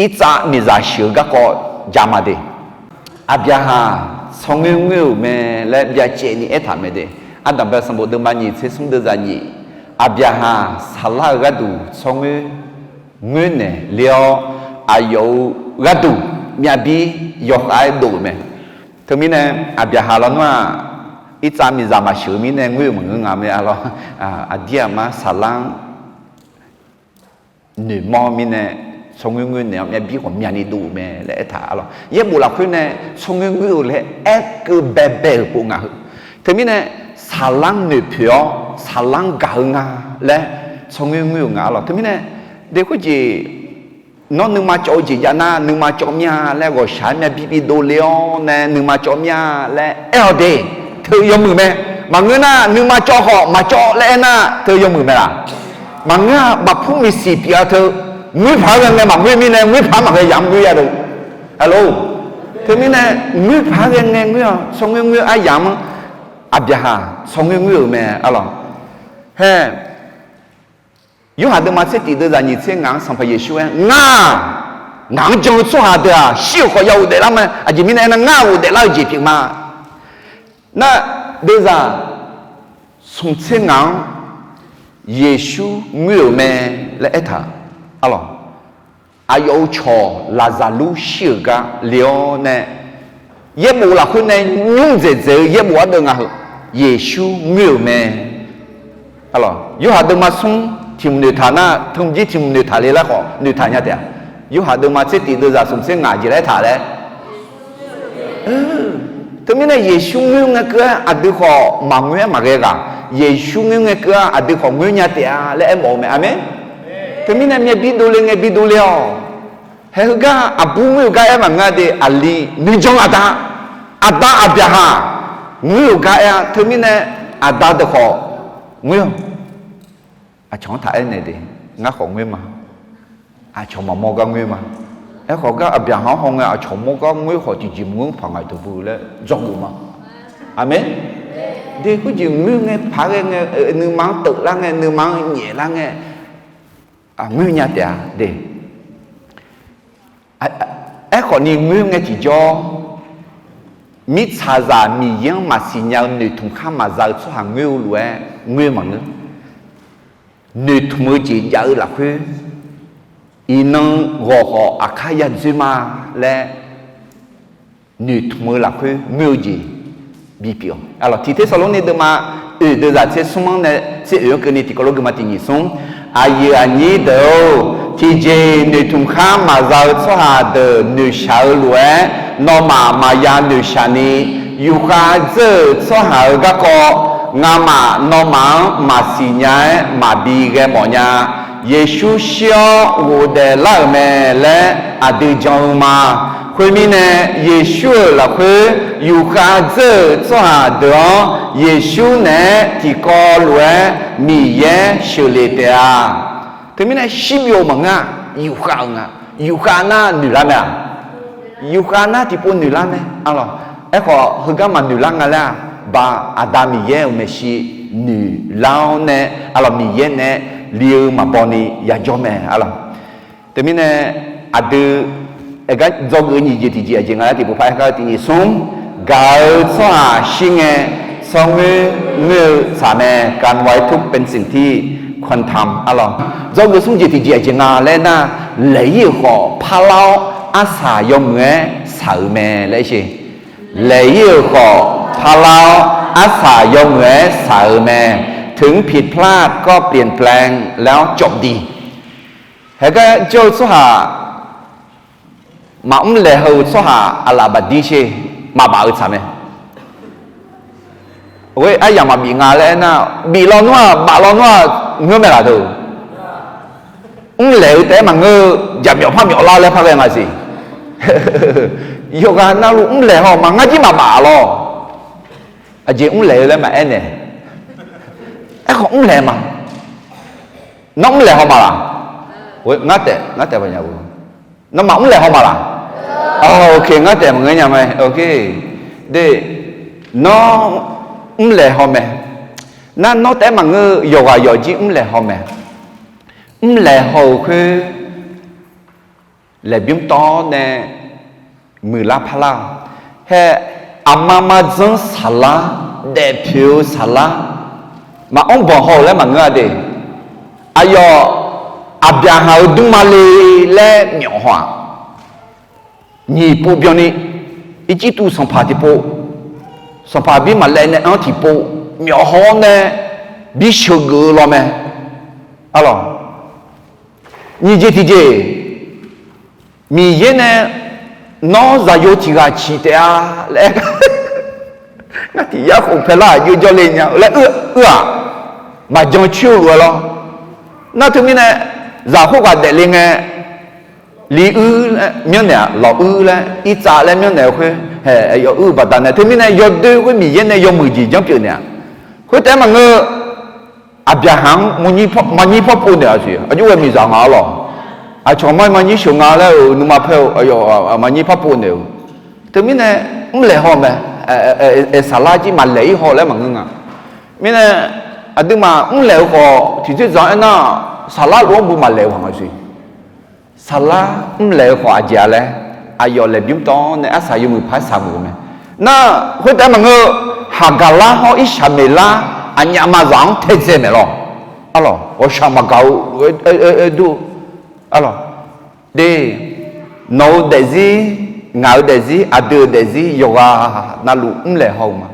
อีจ้ามีจาเชื่อก็จามาเดอับยาฮาทรงมือเมื่อและยาเจนี่ทำไม่ได้อันดับสมบูรณ์มันยิ่งเสียสมดุลนี่อับยาฮาสลากระดูทรงมือเงินเนี่ยเลี้ยวอายุกัดดูมีอาบียกไอ้ดูไหมถึงมีเนี่ยอาบีฮาลอนว่าอีจามีจามาเชื่อมีเนี่ยเงินมึงงามเนี่ยอะไรอาเดียมาสลัง女猫咪呢，从远呢，也比我面里多咩来他咯。也不老去呢，从远来一个白白不啊，特别呢，沙朗女票，沙朗高啊，来从远啊咯，特别呢，你估计。nó nương mà cho chị nhà na nương mà cho mía là gọi sáng mía bị đồ liao nè nương mà cho mía là eo đi thưa yêu mừng mẹ mà người na nương mà cho họ mà cho lẽ na thưa yêu mừng mẹ là mà người bà phụ mi xì bia thưa người phá cái này mà người mi này người phá mà cái giảm người à đâu alo thưa mi này người phá cái này người xong người ai giảm à bia ha xong người mẹ alo he有下头嘛，这地头让你这硬上拍耶稣啊，硬就做下头啊，小可要的啦嘛，啊，前面那硬的老几平嘛，那对啥？从这硬耶稣没有咩来一他，啊咯，啊有错拉萨路小个了呢，也无啦，可能用这也无得啊，耶稣没有咩，啊咯，有下头嘛从。ทีมเนื้อฐานะทุ่มจีทีมเนื้อฐานเลยละขอเนื้อฐานเนี่ยแต่ยุหาดูมาเสติดูจากสมเสียงงานจีไรฐานเลยถึงแม้เยซูเงี้ยเกืออดีขอมาเงี้ยมาเกะเยซูเงี้ยเกืออดีขอเงี้ยเนี่ยแต่และเอ็มบอกไหมอเมนถึงแม้เนี่ยบิดูเลยบิดูเลยเฮ้ยก็อาบุ้งเงี้ยก็เอ็มงาเดอัลลีนิจงอาดาอับยาฮาเงี้ยก็เอ็มถึงแม้อาดาเดขอเงี้ยà chọn thải này đi ngã khổ nguyên mà à chọn mà mua cái nguyên mà ấy khó cái ở biển họ không nghe à chọn mua cái nguyên họ chỉ muốn phẳng ngày từ bữa lên rộng mà amen đi cái gì nguyên nghe phá nghe nương mang tự la nghe nương mang nhẹ la nghe à nguyên nhà trẻ đi ấy khó ni nguyên nghe chỉ cho mít xà già mì yên mà xì nhau nữ thùng khăm mà giờ số hàng nguyên mà nữa nữ thùng chỉ giờ là khuya inang gò họ akaya zuma le nữ thùng là khuya nguyên gì bị biểu alors thì thế sau này de mà de ra thế sung này thế ở cái này thì có lúc mà thì sung ai ani đâu thì je nữ thùng khăm mà giờ số hà de nữ sao lúa nó mà ya nữ shani yu kha giờ số hà cái co ngà nó mà xì nhái mà bị cái bỏ nhà Giêsu xio vô đề lại mẹ lẽ à đi trong mà khuyên mi nè Giêsu là khuyên yu khá dơ cho hà đó Giêsu nè thì có lúa mì yé xử lý tè à thế mi nè xí biểu mà ngà yu khá na nữ la mẹ yu khá na thì po nữ la mẹ alo ấy họ hơi cái mà nữ la ngà la ba Adam ye meshi nữ lao nè alo mi ye nè liu mà boni ya jome alo thế mình nè adu cái do người gì thì gì chứ ngay thì bộ phải cái thì sống gạo xoa xin nghe xong người xã mẹการไว้ทุกเป็นสิ่งที่ควรทำalo do người sống gì thì gì chứ ngay lên na lấy họพาเราอาศัยยมเงsợ mẹ lấy gì lấy họพาเราอาศัยยมเงใส่แม่ถึงผิดพลาดก็เปลี่ยนแปลงแล้วจบดีเฮ้ยก็เจ้าสุหามาเลหูสุหาอัลลาบัดดีเชมาบ่าวใช่ไหมเว้ยไอ้ยังมาบีงาเลยนะบีลอนว่าบ่าลอนว่าเงื่อนไม่ละดูเลวแต่มันเงื่อจะมีความมีอะไรเลยพักยังไงสิโยกาน่ารู้เลวมันง่ายที่มาบ่าลอà chị cũng lệ lên mà em nè em không lệ mà nó cũng lệ không mà là ui ngắt tệ vào nhà vừa nó mà cũng lệ không mà là ok ngắt tệ mọi người nhà mày ok để nó cũng lệ không mẹ nó té mà ngư dầu chị cũng lệ không mẹ cũng lệ hầu khi lệ biếm to nè mười lá pha lao hay Amama dân sala đẹp phiêu sala mà ông bỏ hồ lên mà ngơ đi ayo abia hao đúng mà lê nhỏ hòa nhị bộ biểu ni ít chỉ tu song phá thì bộ song phá bị mà lê này ăn thì bộ nhỏ hoa này bị sờ gờ lo mẹ alo 你这提这，米耶呢，脑子有几个气的啊？来，那底下红牌啦，有叫人家来把将秋了，那他们呢，然后个带领呢，离呢，明年老呢，一早呢明年会，要不但呢，他们呢要对个米耶呢要没几张票呢，会带嘛个。阿边行monyi pun dia sih. Aja we mi zang Allah. A chomai monyi shunga la numa pheu ayo monyi pun dia. Tapi ne mle ho me salaji ma lei ho la manga. Mine adu ma mle ho ti tu zang na salah lo bu ma lei ho sih. Salah mle ho aja le ayo le bium to ne asa yu mu phai sa mu me. Na hui ta manga hagala ho ishamela anh mà giảng thế gì mẹ lo, alo, ở sao mà cậu đu, alo, đi nấu để gì, ngáo để gì, đưa để gì, yoga na lu lệ hậu mà,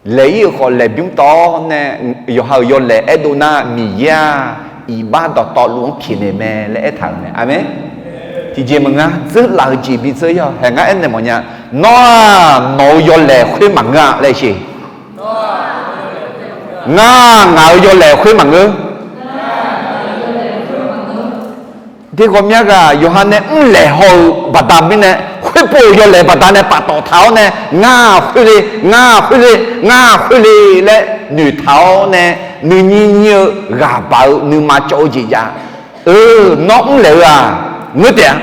lấy họ lệ biếng to nè, yoga yo lệ edona miya, iba đọt to luôn kia nè mẹ lệ thằng nè, amen. Thì chị mừng á, rất là chỉ bị chơi à, hẹn anh này mọi nhà, nó yo lệ khuyên mặn à, lại gì. Ngạo vô lệ khuyên mà ngư thì có nhắc à Yohane lệ hồ bà ta bên này khuyên bù vô lệ bà ta này bà tổ tháo này ngà khuyên đi lệ nữ tháo này nữ như gà bảo nữ mà chỗ gì ra nó lệ à ngư tiền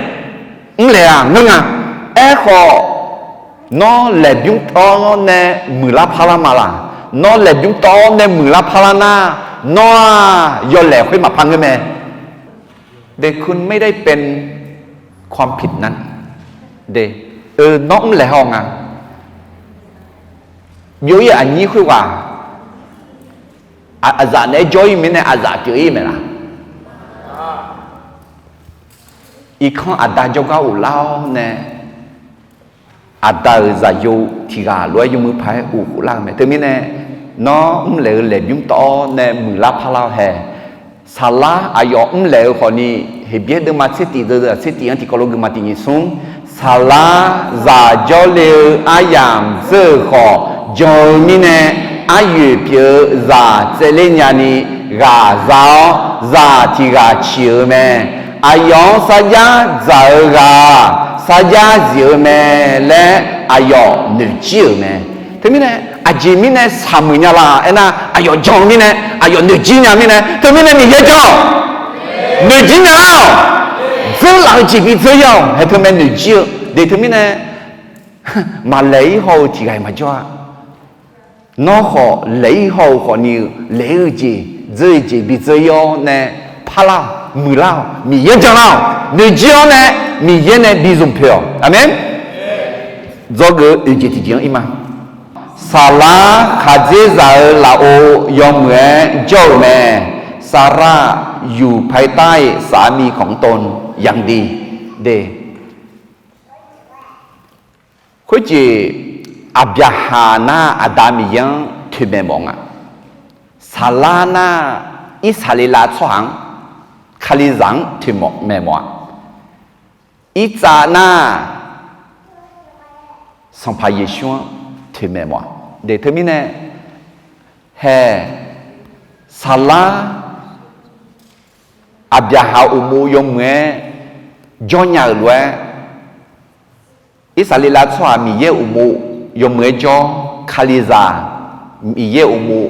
lệ à ngưng à khó nó lệ dung to này mười la pha la mà là nó là chúng to nên mười la palana nóย่อแหลกขึ้นมาพังกันไหมเด็กคุณไม่ได้เป็นความผิดนั้นเด็กน้องแหลกห้องอ่ะอยู่อย่างนี้คือว่าอาจารย์เนี่ยจอยไม่เนี่ยอาจารย์เจอไหมล่ะอีกข้ออาจารย์จะก้าวเล่าเนี่ยอาจารย์จะอยู่ที่กาล้วยอยู่มือพายอู่ล่างไหมถึงนี้เนี่ยnó lệ lệ chúng to nè mười la pha lao hè sala ayo lệ họ ni he biết được mà sẽ tỷ anh thì có lúc mà tỷ như xuống sala za cho lệ ayam giờ họ cho mi nè ayu phía za sẽ lên nhà ni gà rau za thì gà chiều mẹ ayo saja za gà saja chiều mẹ lệ ayo nửa chiều mẹ thế mi nè aji mi nè samu nya la ena ayo jong mi nè ayo nửa chi nya mi nè thế mi nè ni ye jong nửa chi nya rất là chỉ bị chơi nhau hay thế mi nửa chi để thế mi nè mà lấy hồ chỉ cái mà cho nó họ lấy hồ họ nhiều lấy gì rơi chỉ bị chơi nhau nè pha lao mười lao mi ye jong lao nửa chi nè mi ye nè bị dùng phiếu amen do cái ý chỉ tiếng im mà Sala khaje za la o yom nge jo me Saraอยู่ภายใต้สามีของตนอย่างดีเดคุจิอับยาฮานาอาดามิยังถึงแม่มองอ่ะสาลานาอิสาลิลาชวางคาลิซังถึงแม่มองอิจานาสัมภายชวนถึงแม่มองเดี๋ยวเธอมีเนี่ยเฮสาลาอับยาฮาอุมูยมเงจอนยาลวยอิสราเอลชวามีเยอุมูยมเงจอคาลิซามีเยอุมู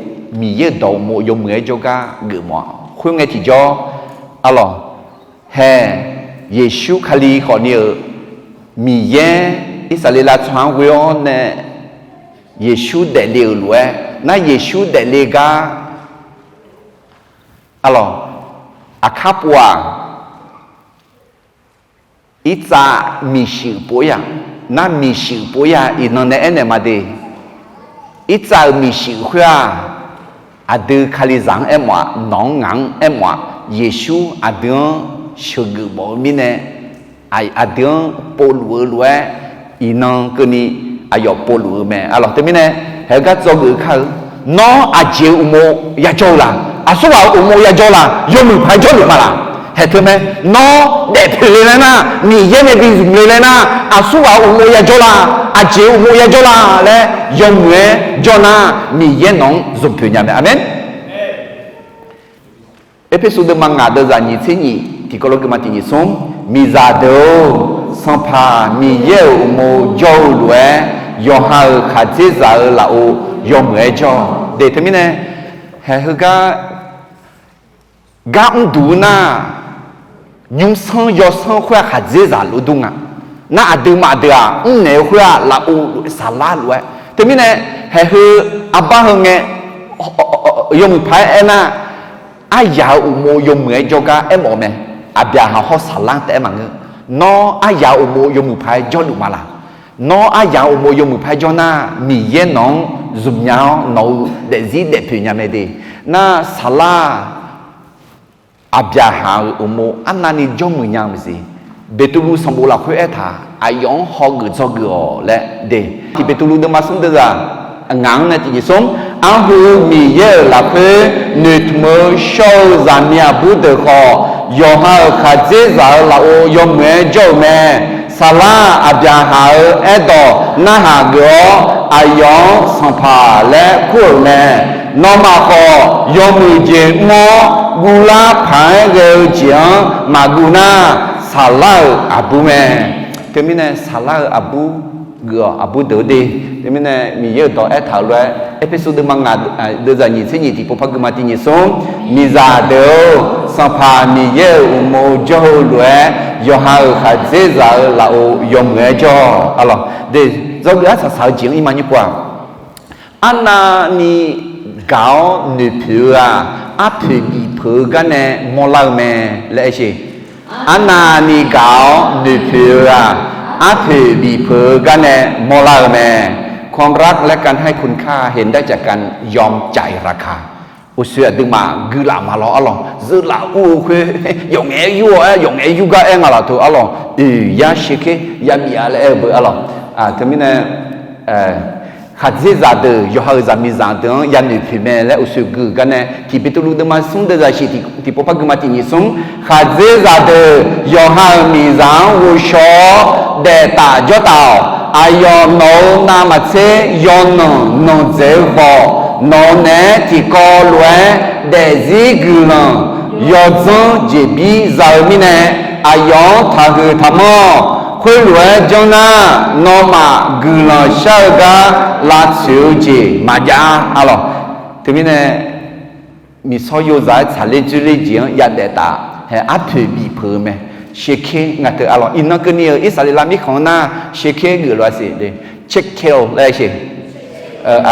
มีเยดอุมูยมเงจอกะเกมัวคุยเงที่จออะลอเฮเยซูคาลีขอเนี่ยมีเยอิสราเอลชวาเวอเนี่ยเยซูเดเลวลวยน่าเยซูเดเลกาอะลออาคาปัวอิจามีชื่อปุยาน่ามีชื่อปุยาอีนนเอเนมาเดอิจามีชื่อหัวอาดูคาลิซังเอมวะน้องงังเอมวะเยซูอาดูชื่อบ่มีเนอาดูปอลัวลัวอีนนก็นี่อายอปอลัวแม่อะไรแต่มีเนเฮก็จงเขาน้องอาเจอุโมยาโจลาอาสุวาอุโมยาโจลายมือพายโจลมาละ เห็นไหมน้อเด็ดเลยนะมีเย็นในปีสุ่มเลยนะอาสู้เอาอุโมยจลาอาเจอุโมยจลาและยมเวจนามีเย็นน้องสุ่มผิวเนี่ยอาเมนเอพิโซดมังงาเดจานิเซนีที่ก็ลงมาที่นี่ส่งมีซาโดสัมภามีเยอุโมจอลเวยอฮาขาเจซาลาโอยมเวจอเด็ดไหมเนี่ยเฮ้ยก็กำดูนะยุ่งสังยอสังขวาขาเจซาลุดุงะน่าดูมาเดียเนี่ยขวาลาโอสาลาลวยแต่ไม่เนี่ยเฮ้ยอับบ้าเฮงเงยมพายเอ็น่ะอายาอุโมยมเหมือนจอกะเอ็มอเมอาบยาหาข้อสาลังแต่มังน้ออายาอุโมยมพายจอดุมาละน้ออายาอุโมยมพายจอน่ามีเย็นน้องซุมยาวน้องเดซีเดพิญญาเมดีน่าสาลาอาบยาหาอุโมอันนั้นนี่จอมือยามสิเบตุลูสมบูรณ์คุยเอธาอายองฮอกจอกอและเดที่เบตุลูเดมาสุนเดอร์งานนั่นที่ส่งอันหูมีเยอะละเพื่อนึกมือโชว์จามีอาบุตรขอยอมให้ข้าเจ้าละโอยอมเมื่อเจ้าแม่สลาอาบยาหาเอดอน่าหากอายองสัมภาและคู่แม่น้องมาขอยอมมือเจมอกุลาพันเกลเจียงมากุนาสลาอาบุแม่เทมินเนสลาอาบุabu dode demene mi ye do ethalwe episode manga de za ni sinyi ti popa gma ti ni song mi za do sampha mi ye umo jo lwe yo ha kha je za la o yom nge jo alors de zo ga sa sa jing ima ni kwa ana ni gao ne phua a phi bi phu ga ne mo la me le shi ana ni gao ne phuaอาเทบีเพอกันแน่มอลาแม่ความรักและการให้คุณค่าเห็นได้จากการยอมจ่ายราคาอุเสือดึงมากือละมาล้ออะไรซื้อละอู้คือยงเอยูยงเอยูก็เองอะไรตัวอะไรยาเชคยามีอะไรเบอร์อะไรที่มีเนี่ยขัดเจจาเดยอฮาจามิจาเดยานุพิเมและอุสุกุกันเนี่ยที่เป็นตัวลูกเดมาส่งเดจาชิที่พบกันมาที่นี่ส่งขัดเจจาเดยอฮามิจาวุชอเดตาจดเอาอายอนโนนามาเซยอนโนเจฟโนเนที่กอลเวเดซิกุลยอจงเจบีซามิเนอายอนทากุธรรมคุยรวยจงนะนอมากุลชาร์กาลาชิวจีมาจ้าอะไรทีนี้เนี่ยมีสอยใจชาเลจุเลจีนยัดเดตาเฮอัพบีเพิ่มไหมเช็คงัดอะไรอินนักเนี่ยอิสราเอลมีของน่าเช็คกุลว่าสิเดเช็คเคลอะไรสิ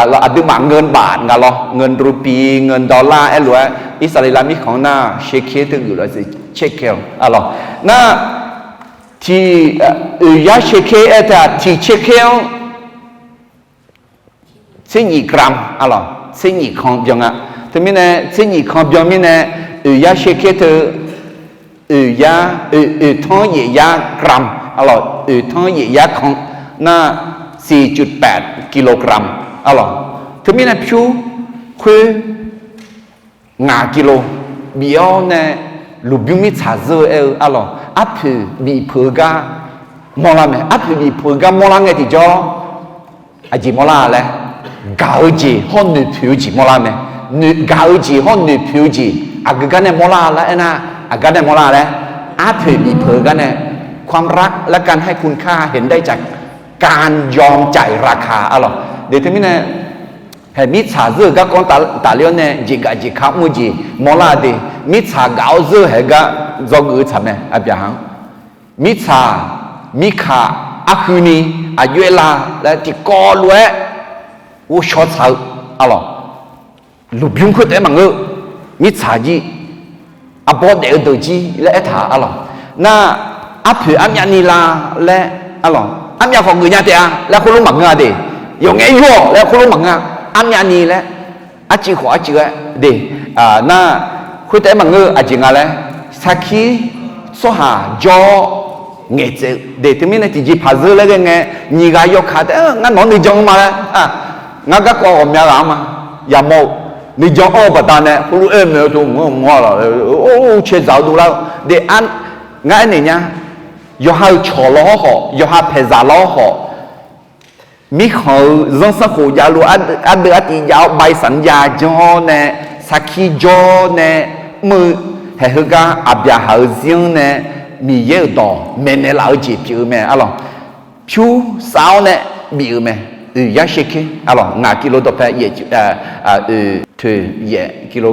เราอธิบายเงินบาทงั้นหรอเงินรูปีเงินดอลลาร์ไอ้หลวงอิสราเอลมีของน่าเช็คถึงกุลว่าสิเช็คเคลอะไรน่าที่ยาเชคเอตาที่เชคเอล12 กรัมอะไร12 ของยังอ่ะทีนี้เนี่ย12 ของยังมีเนี่ยยาเชคเตยาท้องยากรัมอะไรท้องยาของน่า 4.8 กิโลกรัมอะไรทีนี้เนี่ยผิวคืองากิโลเบียวเนี่ยลูกบิวมิชาเซอร์อะไรอัพบีเพกามอลาเมอัพบีเพกามอลาเงติจ่ออาจิมอลาเลยกาจีฮอนนึผิวจีมอลาเมนึกาจีฮอนนึผิวจีอากกันเนี่ยมอลาแล้วนะอากกันเนี่ยมอลาเลยอัพบีเพกันเนี่ยความรักและการให้คุณค่าเห็นได้จากการยอมจ่ายราคาอะไรเดี๋ยวทีนี้เนี่ยเห็นมิชาเซอร์ก็คนตาเลี้ยวเนี่ยจีกาจีข้าวมุจีมอลาดีมิชาเกาเซอร์เฮก็จงอือทำเนี่ยอาบยาหังมิชามิขาอาคืนีอายุเวลาและที่กอลเวอุชอตสาวอะไรลูกยุงคุดเอ็มังเออมิชาจีอาบอดเดอร์จีและเอถาอะไรน่าอาผืออามยานีลาและอะไรอามยาของเงินยาเตียและคุณลุงมังเงาดีอย่างไงยั่วและคุณลุงมังเงาอามยานีและอาจีขวาจีดีน่าคุยแต่มังเอออาจีงอะไรสักทีสหาจอเงี้ยเจเดี๋ยวที่มีเนี่ยที่จีพัซเลยกันไงนี่ก็ยกขาแต่งั้นน้องนี่จงมาเลยงั้นก็กลัวผมยาลามาอย่าโม你讲哦不单呢，不如没有做我了，哦缺少多了，的按俺你呢，要还炒老好，要还配杂老好，มีเขาเรื่องสักหัวยาลูอันเดือดยาวใบสัญญาจอเนี่ยสักขีจอเนี่ยมือให้เขาก็อับยาหาเสียงเนี่ยมีเยอะต่อแม่เนี่ยเราจีบอยู่แม่อะไรผิวสาวเนี่ยมีอยู่แม่ยาเชคอะไรงากิโลต่อไปเยอะถือเยอะกิโล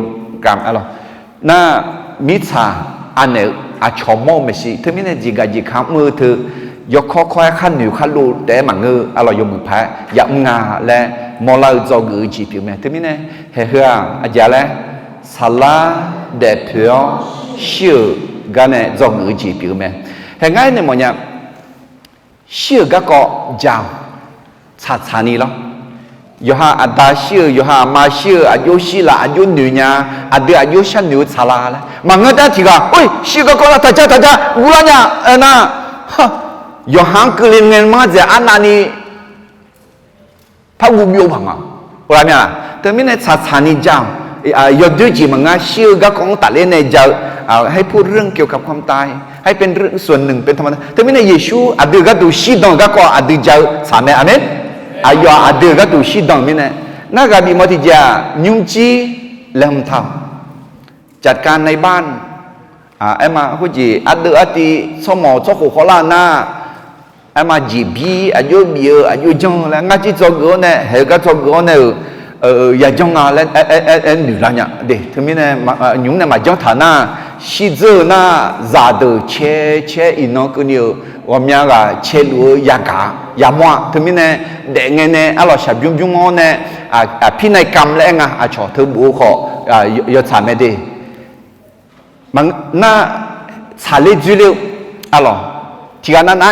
กรัมอะไรน่ามิชาอันเนี่ยอาชมไม่ใช่ถึงไม่ได้จีกาจีข้ามมือถือยกข้อค่อยขั้นหนิวขั้นรูแต่หมังเงออะไรยมุพะยับงาและมอลาจอกือจีผิวแม่ถึงไม่ได้เฮืออาจารย์และสลาเดพิโอชื่อกันเนี่ยจอกือจีผิวแม่เห็นไงเนี่ยมันเนี่ยชื่อก็จาวชานี่หรอยาอัตาชื่อยามาชื่ออายุชื่อละอายุหนึ่งเนี่ยอายุฉันหนึ่งชาลาละมังเงอได้ทีก็โอ้ยชื่อก็ละท่าจ้าอุลาเนี่ยน่ะ有行个人人嘛在安那里，他无有朋啊，我来没啦？对面呢查你讲，有对จีมัง啊，ชื่อก็ของตัดเล่นในเจ้าให้พูดเรื่องเกี่ยวกับความตายให้เป็นเรื่องส่วนหนึ่งเป็นธรรมดาแต่ไม่ในเยซูอดีก็ดูชีดองก็อดีเจ้าสามเณรอาเมนอายอดีก็ดูชีดองไม่เนี่ยน่าก็มีมติจ่ายุ่งจีเล่มทำจัดการในบ้านไอ้มาพูดจีอดีสมองชอบหัวล้านหน้าไอ้มาจีบีอายุเบียอายุจงแล้วงั้นที่จงก็เนี่ยเฮก็จงก็เนี่ยอย่าจงอะไรหรืออะไรเนี่ยเด็กถึงมีเนี่ยยุ่งเนี่ยมาจงฐานะชีเจอหน้าซาเดเชอินนก็เนี่ยว่ามีอะไรเชลัวยากายามัวถึงมีเนี่ยเด็กเนี่ยอะไรชอบยุ่งเนี่ยพี่นายกรรมแล้วไงชอบเธอบุคยศไม่ได้มันน่าชาลีจุลิอะไรที่กันนั้น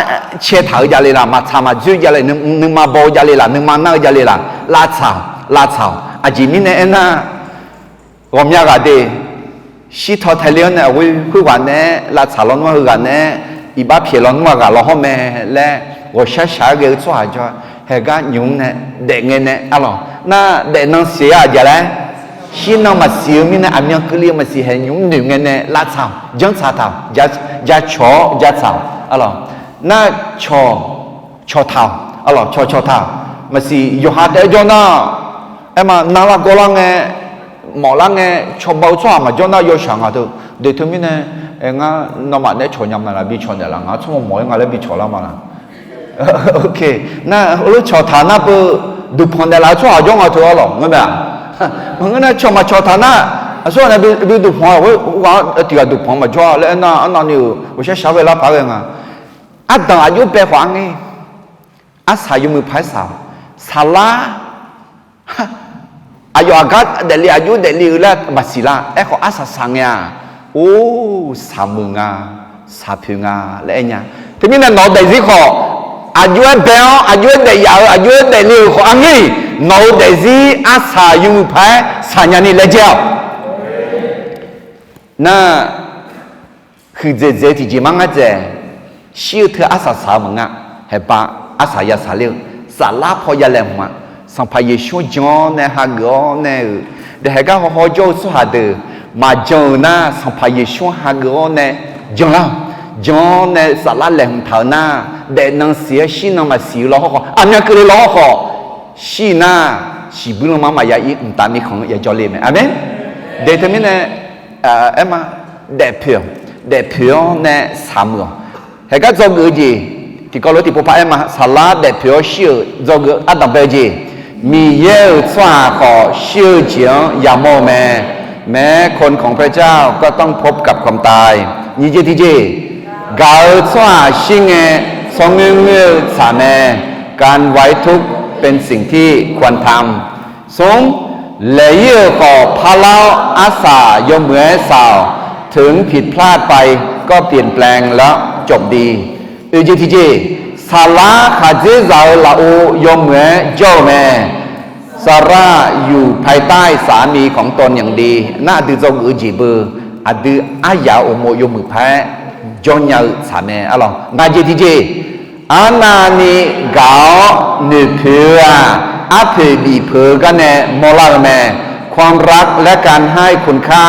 เชื่อถือจะเลยล่ะมาทำมาจุจะเลยนึกมาบอกจะเลยล่ะนึกมาเน่าจะเลยล่ะลาชาวอาจิมิเนี่ยนะว่ามีอะไรเดชีทอทะเลเนี่ยวิคุกันเนี่ยลาชาวล้วนว่ากันเนี่ยอีบ้าเพียล้วนว่ากันเราห้องแม่และว่าช้าเกี่ยวกับอะไรจ้ะเหตุการณ์ยุ่งเนี่ยเด็กเนี่ยอะไรน่าเด็กนั่งเสียจะเลยชีน้องมาเสียมีเนี่ยอันยังคือเรียกมาเสียยุ่งหนึ่งเนี่ยลาชาวจังชาทาวจะชอจะชาวอะไรน่าชอเท้าอะไรชอเท้ามาสิอยู่หาแต่จอน่าไอ้มานาลากอลังเงหมอลังเงชอบเบาชัวมาจอน่าอยู่ช่างอ่ะตัวเดี๋ยวถึงมีเนี่ยเอ็งอ่ะน้องมาเนี่ยชอยำมาละบีชอนเดี๋ยวละงั้นชั่วโมงหมอยังอะไรบีชอละมาละโอเคน่ารู้ชอฐานะปุ๊ดูพันเดี๋ยวละชัวจงอ่ะตัวหรอเงี้ยแบบมันก็น่าชอมาชอฐานะส่วนเนี่ยบีดูพันว่าที่ว่าดูพันมาชัวแล้วน่ะนี่ว่าใช้ชาวเวลาพักเองอ่ะอันต่างอายุเปย์หวังไงอาศัยอยู่มือภายสาวสาลาอายุอากาศเดลีอายุเดลีแล้วมาสิละขออาศัยสังเนี่ยโอ้สามมืองาสาพิงาและเนี่ยที่มีนั่นนอเดซิขออายุเปย์อายุเดียาวอายุเดลีขออันนี้นอเดซิอาศัยอยู่มือภายสัญญาณีเลี้ยวน่ะคือเจที่จีมังอาเจชื่อเธออาสาสามังอ่ะเห็นปะอาสายาสาเลี้ยวสาลาพอยาเลมอ่ะสัมภาระช่วยจอเนี่ยฮะกอเนี่ยเดี๋ยวก็เขาโจ้สุดาเดมาจอน่ะสัมภาระช่วยฮะกอเนี่ยจอเนี่ยสาลาเลมเท่าน่ะเด็กนั่งเสียชีนั่งมาเสียล้อเขาอันนี้คือล้อเขาชีน่ะชีบุญมามายาอีอุตามีของยาจอเลมอ่ะเมนเดี๋ยวทำไมเนี่ยมาเด็กเพียวเนี่ยสามมือเฮ้ยก็จงกือจีที่ก็รู้ที่พวกพ่อมาสลัดเด็ดเพียวชื่อจงกืออันดับเบจีมีเยอะสว่าขอชื่อเจียงยาโมแม้คนของพระเจ้าก็ต้องพบกับความตายนี่เจที่เจกาสว่าชิงเงสองเงื่อสามการไว้ทุกข์เป็นสิ่งที่ควรทำสงเลยเยอะขอพาลาอาสายมเหมือสาวถึงผิดพลาดไปก็เปลี่ยนแปลงแล้วจบดีเจที่เจสาลาขาเจสาวลาโอยมเหมือเจ้าแม่ซาร่าอยู่ภายใต้สามีของตนอย่างดีน่าดื้อจงจีเบอร์อดื้ออายาโอโมยมือแพ้จงยาสามีอะไรงานเจที่เจอานานีกาวนึกเพื่ออาเพบีเพื่อกันเนี่ยมอลาแม่ค ความรักและการให้คุณค่า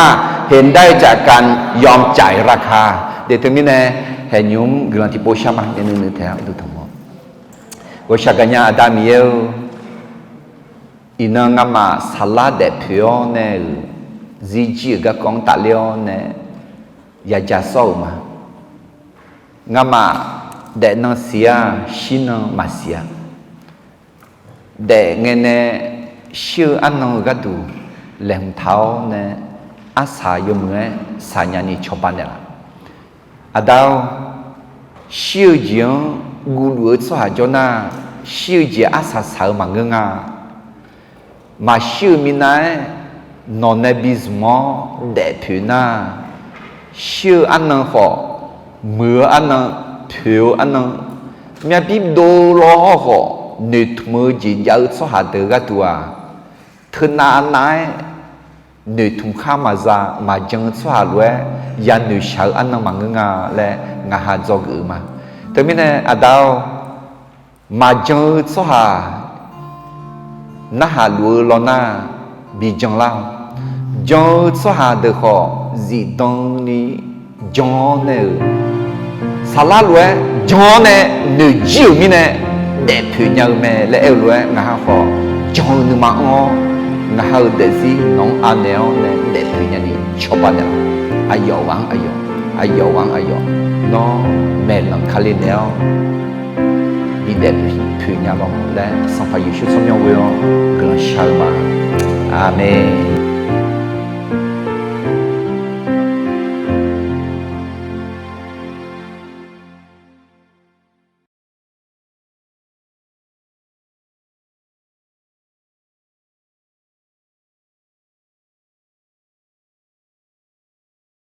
เห็นได้จากการยอมจ่ายราคาเดี๋ยวถึงนี้นะเห็นยุ้มกำลังที่โปชามาในนึงแถวดูทั้งหมดว่าชักกันยาอาดามีเอลอินังมาสลัดเดพิโอเนลจีจีกับกองตาเลียนเนยาจะสู้มางามาเดนังเสียชินังมาเสียเดเงินเนชื่ออันนังก็ดูแหลมเท้าเนอาสายมือสายานิชอบานเนล่ะอาดาวชื่อเจียงกูรู้สหจนาชื่อเจียอาสาสาวมังงามาชื่อมินายนอนในบิสมอเดผิวนาชื่ออันนังขอมืออันนังผิวอันนังมีบิบโดรอขอนึกมือจียาวสหเดือตัวเธอนาอันไหนนึกทุ่งข้ามาจามาจังสหรวยยันนึกชาวอันนังมังงาและงาหาจอกอืมาแต่ไม่แน่อาดาวมาจังสหน่าหาลัวลอนาบีจังเล่าจังสหเดือขอจีดงนี้จังเนอสาระลัวจังเนนึกจิวมิเนเด็ดผิวเงาแม่และเอวลัวงาหาขอจังนึกมาอ๋องาหาเดซีน้องอันเนลเนเด็ดผิวเงานี้ชอบอันเนลอายอวังอายอวังอายอน้องแม่หลังคาลิเนลดีเด็ดผิวเงาลงและสัมผัสยิชุสมยองเวลกระชากมาอาเมน